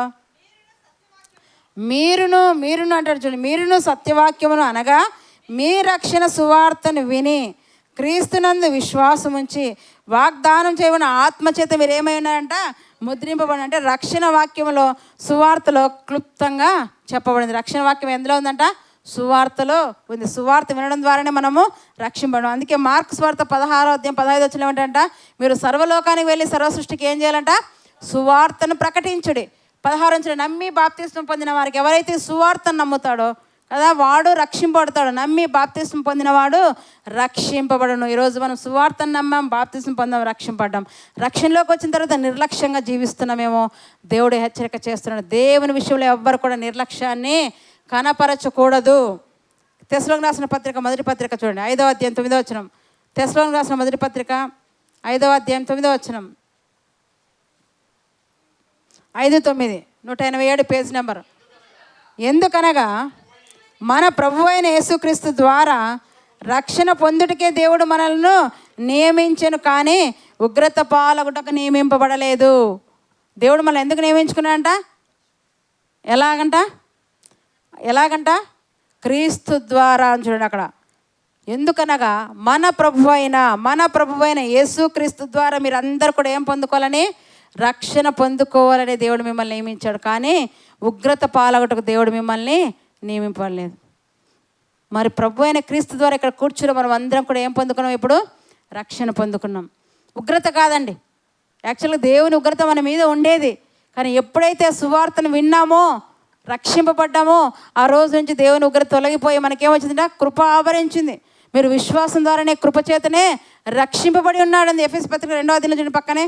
మీరును అంటాడు చూడండి. మీరును సత్యవాక్యమును అనగా మీ రక్షణ సువార్తను విని క్రీస్తునందు విశ్వాసం ఉంచి వాగ్దానం చేయబడిన ఆత్మచేత మీరు ఏమైనారంట? ముద్రింపబడి. అంటే రక్షణ వాక్యంలో సువార్తలో క్లుప్తంగా చెప్పబడింది. రక్షణ వాక్యం ఎందులో ఉందంట? సువార్తలో ఉంది. సువార్త వినడం ద్వారానే మనము రక్షింపడం. అందుకే మార్కు సువార్త 16వ అధ్యాయం 15వ వచనం ఏమంటంట? మీరు సర్వలోకానికి వెళ్ళి సర్వ సృష్టికి ఏం చేయాలంట? సువార్తను ప్రకటించుడి. 16 నుంచి నమ్మి బాప్తిస్మం పొందిన వారికి, ఎవరైతే సువార్తను నమ్ముతాడో కదా వాడు రక్షింపబడతాడు. నమ్మి బాప్తిస్మం పొందినవాడు రక్షింపబడను. ఈరోజు మనం సువార్తను నమ్మాం, బాప్తిస్మం పొందాం, రక్షింపడ్డాం. రక్షణలోకి వచ్చిన తర్వాత నిర్లక్ష్యంగా జీవిస్తున్నామేమో దేవుడు హెచ్చరిక చేస్తున్నాడు. దేవుని విషయంలో ఎవ్వరు కూడా నిర్లక్ష్యాన్ని కనపరచకూడదు. తెస్సలోనికీయులకు రాసిన పత్రిక మొదటి పత్రిక చూడండి, 5వ అధ్యాయం 9వ వచనం. తెస్సలోనికీయులకు రాసిన మొదటి పత్రిక 5వ అధ్యాయం 9వ వచనం. 5:9 187 పేజ్ నెంబర్. ఎందుకనగా మన ప్రభువు అయిన యేసుక్రీస్తు ద్వారా రక్షణ పొందుటకే దేవుడు మనల్ని నియమించెను, కానీ ఉగ్రత పాలగుటకు నియమింపబడలేదు. దేవుడు మనల్ని ఎందుకు నియమించుకున్నాడంట? ఎలాగంట? క్రీస్తు ద్వారా అని చూడండి అక్కడ. ఎందుకనగా మన ప్రభువు అయిన యేసుక్రీస్తు ద్వారా మీరు అందరు కూడా ఏం పొందుకోవాలని? రక్షణ పొందుకోవాలని దేవుడు మిమ్మల్ని నియమించాడు, కానీ ఉగ్రత పాలగుటకు దేవుడు మిమ్మల్ని నియమింపలేదు. మరి ప్రభు అయిన క్రీస్తు ద్వారా ఇక్కడ కూర్చుని మనం అందరం కూడా ఏం పొందుకున్నాం? ఇప్పుడు రక్షణ పొందుకున్నాం. ఉగ్రత కాదండి, యాక్చువల్గా దేవుని ఉగ్రత మన మీద ఉండేది. కానీ ఎప్పుడైతే సువార్తను విన్నామో, రక్షింపబడ్డామో, ఆ రోజు నుంచి దేవుని ఉగ్రత తొలగిపోయి మనకేమొచ్చిందంటే కృప ఆవరించింది. మీరు విశ్వాసం ద్వారానే కృపచేతనే రక్షింపబడి ఉన్నాడండి. ఎఫెసీ పత్రిక 2వ అధ్యాయం చూడండి, పక్కనే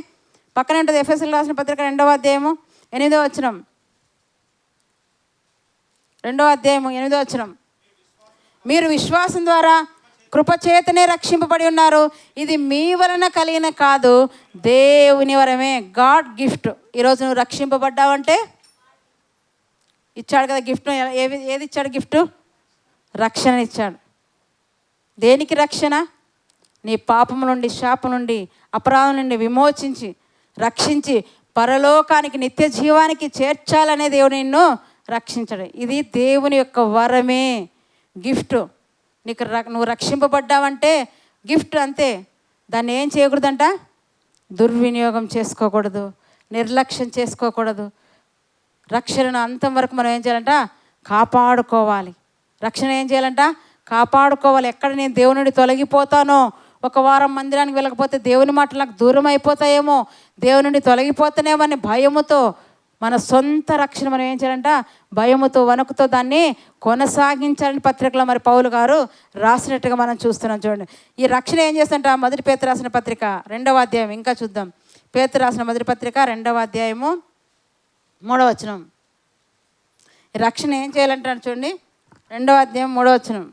ఉంటుంది. ఎఫెసీయులకు రాసిన పత్రిక 2వ అధ్యాయము 8వ వచనం. 2వ అధ్యాయము 8వ వచనం. మీరు విశ్వాసం ద్వారా కృపచేతనే రక్షింపబడి ఉన్నారు. ఇది మీ వలన కలిగిన కాదు, దేవుని వరమే, గాడ్ గిఫ్ట్. ఈరోజు నువ్వు రక్షింపబడ్డావంటే ఇచ్చాడు కదా గిఫ్ట్. ఏది ఇచ్చాడు గిఫ్ట్? రక్షణ ఇచ్చాడు. దేనికి రక్షణ? నీ పాపము నుండి, శాపం నుండి, అపరాధం నుండి విమోచించి రక్షించి పరలోకానికి, నిత్య జీవానికి చేర్చాలనే దేవుడు నిన్ను రక్షించడు. ఇది దేవుని యొక్క వరమే, గిఫ్ట్. నువ్వు రక్షింపబడ్డావంటే గిఫ్ట్ అంతే. దాన్ని ఏం చేయకూడదంట? దుర్వినియోగం చేసుకోకూడదు, నిర్లక్ష్యం చేసుకోకూడదు. రక్షణను అంతం వరకు మనం ఏం చేయాలంట? కాపాడుకోవాలి. రక్షణ ఏం చేయాలంట? కాపాడుకోవాలి. ఎక్కడ నేను దేవుని నుండి తొలగిపోతానో, ఒక వారం మందిరానికి వెళ్ళకపోతే దేవుని మాటలు నాకు దూరం అయిపోతాయేమో, దేవుని నుండి తొలగిపోతానేమో అని భయముతో, మన సొంత రక్షణ మనం ఏం చేయాలంట? భయముతో, వణుకుతో దాన్ని కొనసాగించాలని పత్రికలో మరి పౌలు గారు రాసినట్టుగా మనం చూస్తున్నాం. చూడండి, ఈ రక్షణ ఏం చేస్తుంట? మొదటి పేతురు రాసిన పత్రిక 2వ అధ్యాయం ఇంకా చూద్దాం. పేతురు రాసిన మొదటి పత్రిక 2వ అధ్యాయము 3వ వచనం. ఈ రక్షణ ఏం చేయాలంటారు చూడండి, 2వ అధ్యాయం 3వ వచనం.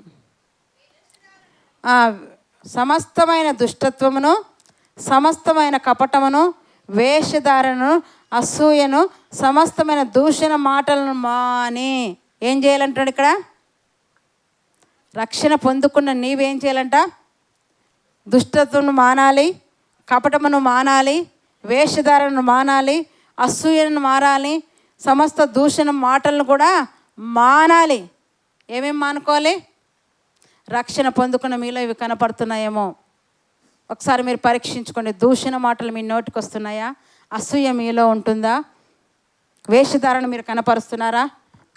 సమస్తమైన దుష్టత్వమును, సమస్తమైన కపటమును, వేషధారణను, అసూయను, సమస్తమైన దూషణ మాటలను మాని ఏం చేయాలంటాడు ఇక్కడ? రక్షణ పొందుకున్న నీవేం చేయాలంట? దుష్టత్వమును మానాలి, కపటమును మానాలి, వేషధారణను మానాలి, అసూయను మారాలి, సమస్త దూషణ మాటలను కూడా మానాలి. ఏమేమి మానుకోవాలి? రక్షణ పొందుకున్న మీలో ఇవి కనపడుతున్నాయేమో ఒకసారి మీరు పరీక్షించుకోండి. దూషణ మాటలు మీ నోటికి వస్తున్నాయా? అసూయ మీలో ఉంటుందా? వేషధారణ మీరు కనపరుస్తున్నారా?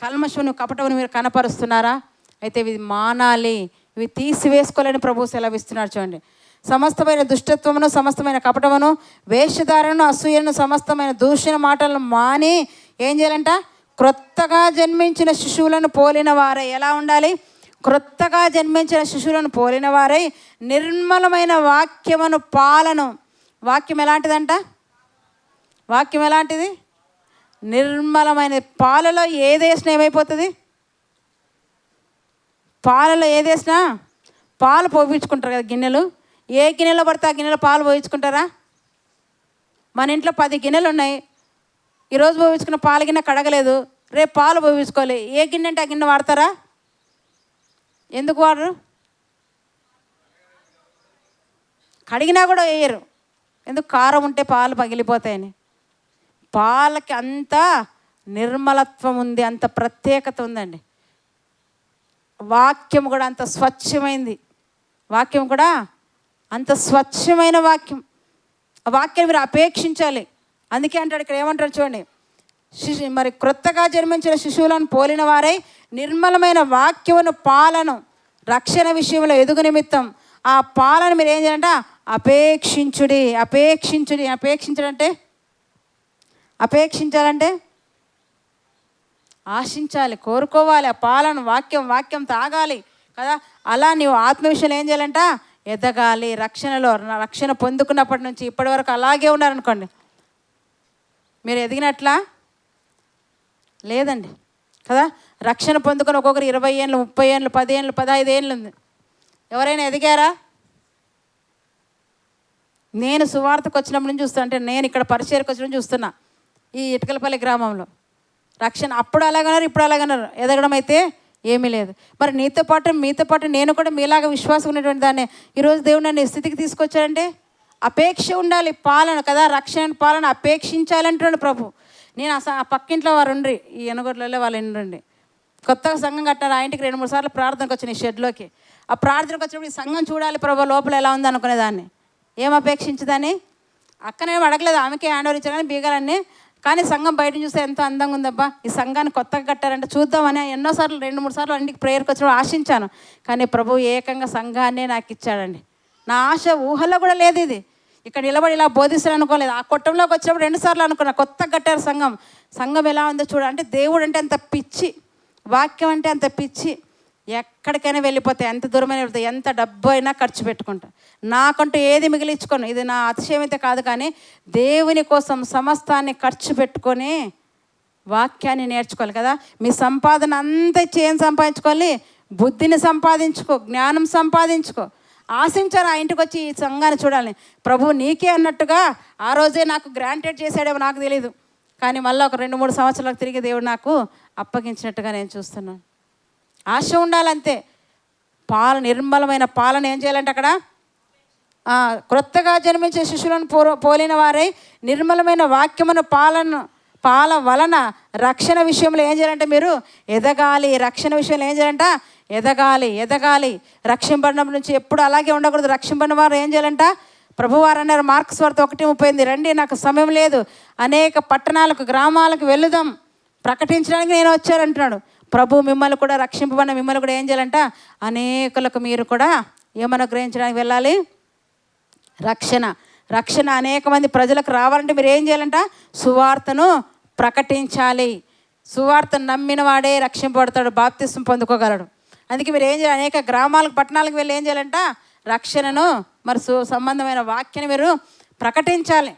కల్మషమును, కపటమును మీరు కనపరుస్తున్నారా? అయితే ఇవి మానాలి, ఇవి తీసివేసుకోవాలని ప్రభువు సెలవిస్తున్నాడు. చూడండి, సమస్తమైన దుష్టత్వమును, సమస్తమైన కపటమును, వేషధారణను, అసూయను, సమస్తమైన దూషణ మాటలను మాని ఏం చేయాలంట? క్రొత్తగా జన్మించిన శిశువులను పోలిన వారై. ఎలా ఉండాలి? క్రొత్తగా జన్మించిన శిశువులను పోలిన వారై నిర్మలమైన వాక్యమును పాలను. వాక్యం ఎలాంటిదంట? వాక్యం ఎలాంటిది? నిర్మలమైన. పాలలో ఏదేసినా ఏమైపోతుంది? పాలలో ఏదేసినా పాలు పోయించుకుంటారు కదా గిన్నెలు. ఏ గిన్నెలో పడితే ఆ గిన్నెలో పాలు పోయించుకుంటారా? మన ఇంట్లో 10 గిన్నెలు ఉన్నాయి. ఈరోజు పోయించుకున్న పాల గిన్నె కడగలేదు, రేపు పాలు పోయించుకోవాలి. ఏ గిన్నె అంటే ఆ గిన్నె వాడతారా? ఎందుకు వాడరు? కడిగినా కూడా వేయరు. ఎందుకు? కారం ఉంటే పాలు పగిలిపోతాయని. పాలకి అంత నిర్మలత్వం ఉంది, అంత ప్రత్యేకత ఉందండి. వాక్యం కూడా అంత స్వచ్ఛమైంది. వాక్యం కూడా అంత స్వచ్ఛమైన వాక్యం. ఆ వాక్యాన్ని మీరు అపేక్షించాలి. అందుకే అంటాడు ఇక్కడ, ఏమంటాడు చూడండి, మరి క్రొత్తగా జన్మించిన శిశువులను పోలిన వారై నిర్మలమైన వాక్యమును పాలను, రక్షణ విషయంలో ఎదుగు నిమిత్తం ఆ పాలను మీరు ఏం చేయాలంట? అపేక్షించుడి. అపేక్షించుడి. అపేక్షించాలంటే ఆశించాలి, కోరుకోవాలి. ఆ పాలను, వాక్యం తాగాలి కదా. అలా నీవు ఆత్మ విషయంలో ఏం చేయాలంట? ఎదగాలి. రక్షణలో, రక్షణ పొందుకున్నప్పటి నుంచి ఇప్పటి వరకు అలాగే ఉన్నారనుకోండి, మీరు ఎదిగినట్లా లేదండి కదా. రక్షణ పొందుకొని ఒక్కొక్కరు 20 ఏళ్ళు, 30 ఏళ్ళు, 10 ఏళ్ళు, 15 ఏళ్ళు ఉంది. ఎవరైనా ఎదిగారా? నేను సువార్తకు వచ్చినప్పుడు నుంచి చూస్తున్నా, అంటే నేను ఇక్కడ పరిచయకు వచ్చినప్పుడు చూస్తున్నా, ఈ ఇటుకలపల్లి గ్రామంలో రక్షణ అప్పుడు అలాగన్నారు, ఇప్పుడు అలాగన్నారు. ఎదగడం అయితే ఏమీ లేదు. మరి మీతో పాటు నేను కూడా మీలాగా విశ్వాసం ఉన్నటువంటి దాన్ని ఈరోజు దేవుడు నన్ను స్థితికి తీసుకొచ్చాడంటే అపేక్ష ఉండాలి. పాలన కదా, రక్షణ పాలన అపేక్షించాలంటున్నాడు ప్రభు. నేను ఆ పక్కింట్లో వారు ఉండ్రి, ఈ ఎనగొడ్లలో వాళ్ళు ఉండండి, కొత్తగా సంఘం కట్టారు. ఆ ఇంటికి 2-3 సార్లు ప్రార్థనకు వచ్చినాయి షెడ్లోకి. ఆ ప్రార్థనకు వచ్చినప్పుడు ఈ సంఘం చూడాలి ప్రభు లోపల ఎలా ఉంది అనుకునేదాన్ని. ఏం అపేక్షించదని అక్కనే అడగలేదు, ఆమెకే హ్యాండ్ ఓవర్ ఇచ్చారు కానీ బీగాలన్నీ. కానీ సంఘం బయట చూస్తే ఎంతో అందంగా ఉందబ్బా, ఈ సంఘాన్ని కొత్తగా కట్టారంటే చూద్దామని ఎన్నోసార్లు 2-3 సార్లు ఇంటికి ప్రేయర్కి వచ్చినప్పుడు ఆశించాను. కానీ ప్రభు ఏకంగా సంఘాన్నే నాకు ఇచ్చాడండి. నా ఆశ ఊహల్లో కూడా లేదు. ఇది ఇక్కడ నిలబడి ఇలా బోధిస్తాను అనుకోలేదు. ఆ కొట్టంలోకి వచ్చినప్పుడు 2 సార్లు అనుకున్నా, కొత్తగా కట్టారు సంఘం ఎలా ఉందో చూడ. అంటే దేవుడు అంటే అంత పిచ్చి, వాక్యం అంటే అంత పిచ్చి. ఎక్కడికైనా వెళ్ళిపోతాయి, ఎంత దూరమైనా వెళ్తాయి, ఎంత డబ్బు అయినా ఖర్చు పెట్టుకుంటా. నాకంటూ ఏది మిగిలించుకోను. ఇది నా అతిశయం అయితే కాదు, కానీ దేవుని కోసం సమస్తాన్ని ఖర్చు పెట్టుకొని వాక్యాన్ని నేర్చుకోవాలి కదా. మీ సంపాదన అంతా ఏం సంపాదించుకోవాలి? బుద్ధిని సంపాదించుకో, జ్ఞానం సంపాదించుకో. ఆశించారు ఆ ఇంటికి వచ్చి ఈ సంఘాన్ని చూడాలని. ప్రభు నీకే అన్నట్టుగా ఆ రోజే నాకు గ్రాంటెడ్ చేశాడేమో నాకు తెలియదు, కానీ మళ్ళీ ఒక 2-3 సంవత్సరాలకు తిరిగి దేవుడు నాకు అప్పగించినట్టుగా నేను చూస్తున్నాను. ఆశ ఉండాలంతే. నిర్మలమైన పాలన ఏం చేయాలంటే అక్కడ క్రొత్తగా జన్మించే శిశువులను పోలిన వారై నిర్మలమైన వాక్యమును పాల వలన రక్షణ విషయంలో ఏం చేయాలంటే మీరు ఎదగాలి. రక్షణ విషయంలో ఏం చేయాలంట? ఎదగాలి. రక్షింపడిన నుంచి ఎప్పుడు అలాగే ఉండకూడదు. రక్షింపడిన వారు ఏం చేయాలంట? ప్రభువారు అన్నారు మార్క్స్ వార్త 1:30, రండి నాకు సమయం లేదు, అనేక పట్టణాలకు గ్రామాలకు వెళుదాం, ప్రకటించడానికి నేను వచ్చానంటున్నాడు. ప్రభు మిమ్మల్ని కూడా రక్షింపబడిన మిమ్మల్ని కూడా ఏం చేయాలంట? అనేకులకు మీరు కూడా ఏమన్నా గ్రహించడానికి వెళ్ళాలి. రక్షణ అనేక మంది ప్రజలకు రావాలంటే మీరు ఏం చేయాలంట? సువార్తను ప్రకటించాలి. సువార్తను నమ్మిన వాడే రక్షింపబడతాడు, బాప్తిస్మం పొందుకోగలడు. అందుకే మీరు ఏం చేయాలి? అనేక గ్రామాలకు పట్టణాలకు వెళ్ళి ఏం చేయాలంట? రక్షణను మరి సంబంధమైన వాక్యాన్ని మీరు ప్రకటించాలి.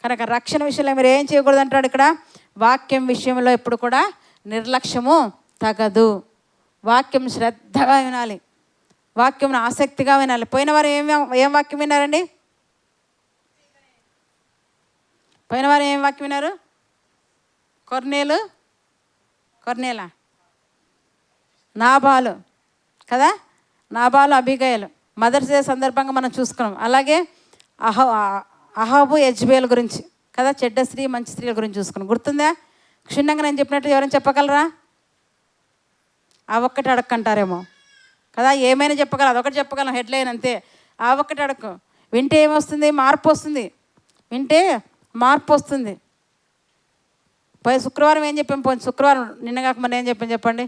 కనుక రక్షణ విషయంలో మీరు ఏం చేయకూడదు అంటాడు ఇక్కడ. వాక్యం విషయంలో ఎప్పుడు కూడా నిర్లక్ష్యము తగదు. వాక్యం శ్రద్ధగా వినాలి, వాక్యం ఆసక్తిగా వినాలి. పోయిన వారు ఏం వాక్యం విన్నారండి? పోయిన వారు ఏం వాక్యం విన్నారు? కొర్నేలా, నాబాలు కదా, నాబాలు అబీగయలు మదర్స్ డే సందర్భంగా మనం చూసుకున్నాం. అలాగే అహాబు యజ్బేల్ గురించి కదా, చెడ్డ స్త్రీ మంచి స్త్రీల గురించి చూసుకున్నాం. గుర్తుందా? క్షుణ్ణంగా నేను చెప్పినట్టు ఎవరైనా చెప్పగలరా? ఆ ఒక్కటి అడక్కంటారేమో కదా, ఏమైనా చెప్పగలం, అదొకటి చెప్పగలం, హెడ్లైన్ అంతే. ఆ ఒక్కటి అడక్కు. వింటే ఏమొస్తుంది? మార్పు వస్తుంది. పోయి శుక్రవారం ఏం చెప్పాం? పోయి శుక్రవారం నిన్న కాక మన ఏం చెప్పాం చెప్పండి?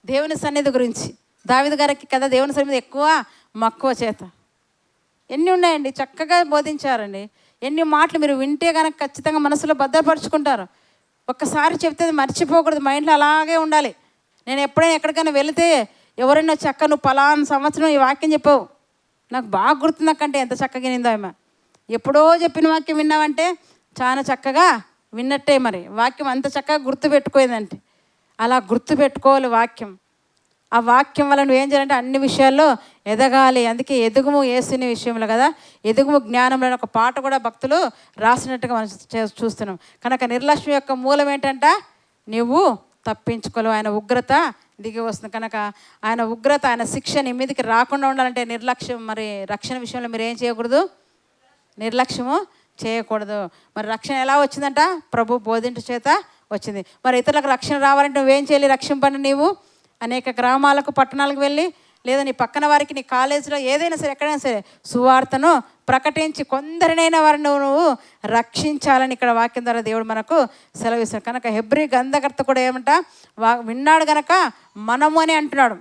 దేవుని సన్నిధి గురించి. దావీదు గారికి కదా దేవుని సన్నిధి ఎక్కువ మక్కువ చేత. ఎన్ని ఉన్నాయండి, చక్కగా బోధించారండి. ఎన్ని మాటలు మీరు వింటే కనుక ఖచ్చితంగా మనసులో భద్రపరుచుకుంటారు. ఒక్కసారి చెప్తే మర్చిపోకూడదు, మైండ్లో అలాగే ఉండాలి. నేను ఎప్పుడైనా ఎక్కడికైనా వెళితే ఎవరైనా వచ్చి అక్క నువ్వు పలానా సంవత్సరం ఈ వాక్యం చెప్పావు, నాకు బాగా గుర్తుందక్కంటే ఎంత చక్కగా వినిందో ఆమె. ఎప్పుడో చెప్పిన వాక్యం విన్నావంటే చాలా చక్కగా విన్నట్టే. మరి వాక్యం అంత చక్కగా గుర్తుపెట్టుకోయిందంటే అలా గుర్తుపెట్టుకోవాలి వాక్యం. ఆ వాక్యం వల్ల నువ్వేం చేయాలంటే అన్ని విషయాల్లో ఎదగాలి. అందుకే ఎదుగుము యేసుని విషయంలో కదా, ఎదుగుము జ్ఞానంలో ఒక పాట కూడా భక్తులు రాసినట్టుగా మనం చూస్తున్నాం. కనుక నిర్లక్ష్యం యొక్క మూలం ఏంటంట? నువ్వు తప్పించుకోలేవు. ఆయన ఉగ్రత దిగి వస్తుంది. కనుక ఆయన ఉగ్రత, ఆయన శిక్ష నీ మీదకి రాకుండా ఉండాలంటే నిర్లక్ష్యం, మరి రక్షణ విషయంలో మీరు ఏం చేయకూడదు? నిర్లక్ష్యము చేయకూడదు. మరి రక్షణ ఎలా వచ్చిందంట? ప్రభు బోధించ చేత వచ్చింది. మరి ఇతరులకు రక్షణ రావాలంటే నువ్వేం చేయాలి? రక్షింపండి. నీవు అనేక గ్రామాలకు పట్టణాలకు వెళ్ళి, లేదా నీ పక్కన వారికి, నీ కాలేజీలో ఏదైనా సరే, ఎక్కడైనా సరే సువార్తను ప్రకటించి కొందరినైనా వారిని నువ్వు రక్షించాలని ఇక్కడ వాక్యం ద్వారా దేవుడు మనకు సెలవిస్తాడు. కనుక హెబ్రీ గ్రంథకర్త కూడా ఏమంట? విన్నాడు గనక మనము అని అంటున్నాడు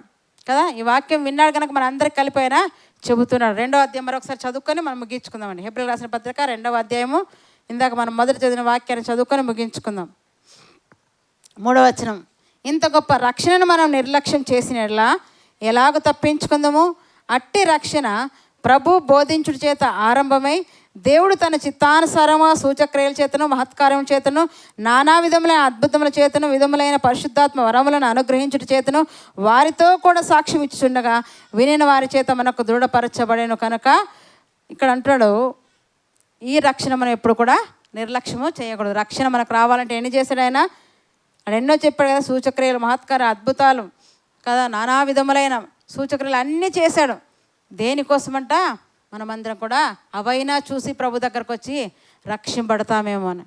కదా. ఈ వాక్యం విన్నాడు కనుక మన అందరికి కలిపోయినా చెబుతున్నాడు. 2వ అధ్యాయం మరొకసారి చదువుకొని మనం ముగించుకుందామండి. హెబ్రీ రాసిన పత్రిక 2వ అధ్యాయము ఇందాక మనం మొదటి చదివిన వాక్యాన్ని చదువుకొని ముగించుకుందాం. 3వ వచనం, ఇంత గొప్ప రక్షణను మనం నిర్లక్ష్యం చేసినట్లా ఎలాగ తప్పించుకుందాము? అట్టి రక్షణ ప్రభు బోధించుడి చేత ఆరంభమై దేవుడు తన చిత్తానుసారముగా సూచక్రియల చేతను, మహత్కార్యం చేతను, నానా విధములైన అద్భుతముల చేతను, విధములైన పరిశుద్ధాత్మ వరములను అనుగ్రహించుట చేతను వారితో కూడా సాక్ష్యం ఇచ్చుచుండగా వినిన వారి చేత మనకు దృఢపరచబడేను. కనుక ఇక్కడ అంటాడు, ఈ రక్షణ మనం ఎప్పుడు కూడా నిర్లక్ష్యము చేయకూడదు. రక్షణ మనకు రావాలంటే ఎన్ని చేశాడు ఆయన? ఎన్నో చెప్పాడు కదా, సూచక్రియలు, మహత్కార అద్భుతాలు కదా, నానా విధములైన సూచక్రియలు అన్నీ చేశాడు. దేనికోసమంట? మనమందరం కూడా అవైనా చూసి ప్రభు దగ్గరకు వచ్చి రక్షింపడతామేమో అని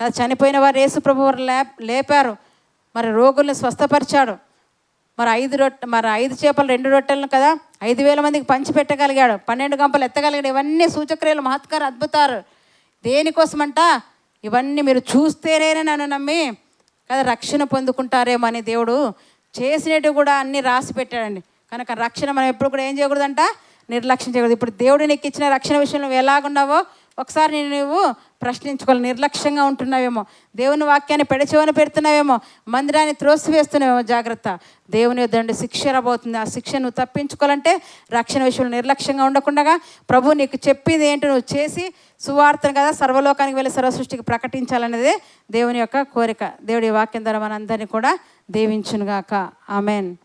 కదా. చనిపోయిన వారు యేసు ప్రభు వారు లేపారు, మరి రోగుల్ని స్వస్థపరిచాడు. మరి 5 చేపలు 2 రొట్టెలను కదా 5,000 మందికి పంచిపెట్టగలిగాడు. 12 గంపలు ఎత్తగలిగాడు. ఇవన్నీ సూచక్రియలు, మహత్కార అద్భుతాలు. దేనికోసమంట? ఇవన్నీ మీరు చూస్తేనే నన్ను నమ్మి కదా రక్షణ పొందుకుంటారేమో అని దేవుడు చేసినట్టు కూడా అన్నీ రాసి పెట్టాడండి. కనుక రక్షణ మనం ఎప్పుడు కూడా ఏం చేయకూడదంట? నిర్లక్ష్యం చేయకూడదు. ఇప్పుడు దేవుడు నీకు ఇచ్చిన రక్షణ విషయంలో నువ్వు ఎలాగున్నావో ఒకసారి నువ్వు ప్రశ్నించుకోవాలి. నిర్లక్ష్యంగా ఉంటున్నావేమో, దేవుని వాక్యాన్ని పెడచెవిన పెడుతున్నావేమో, మందిరాన్ని త్రోసివేస్తున్నావేమో, జాగ్రత్త. దేవుని యొద్ద నుండి శిక్ష రాబోతుంది. ఆ శిక్ష నువ్వు తప్పించుకోవాలంటే రక్షణ విషయంలో నిర్లక్ష్యంగా ఉండకుండా ప్రభు నీకు చెప్పింది ఏంటో నువ్వు చేసి సువార్తను కదా సర్వలోకానికి వెళ్ళి సర్వ సృష్టికి ప్రకటించాలనేదే దేవుని యొక్క కోరిక. దేవుడి వాక్యం ద్వారా మనందరినీ కూడా దీవించునుగాక. ఆమెన్.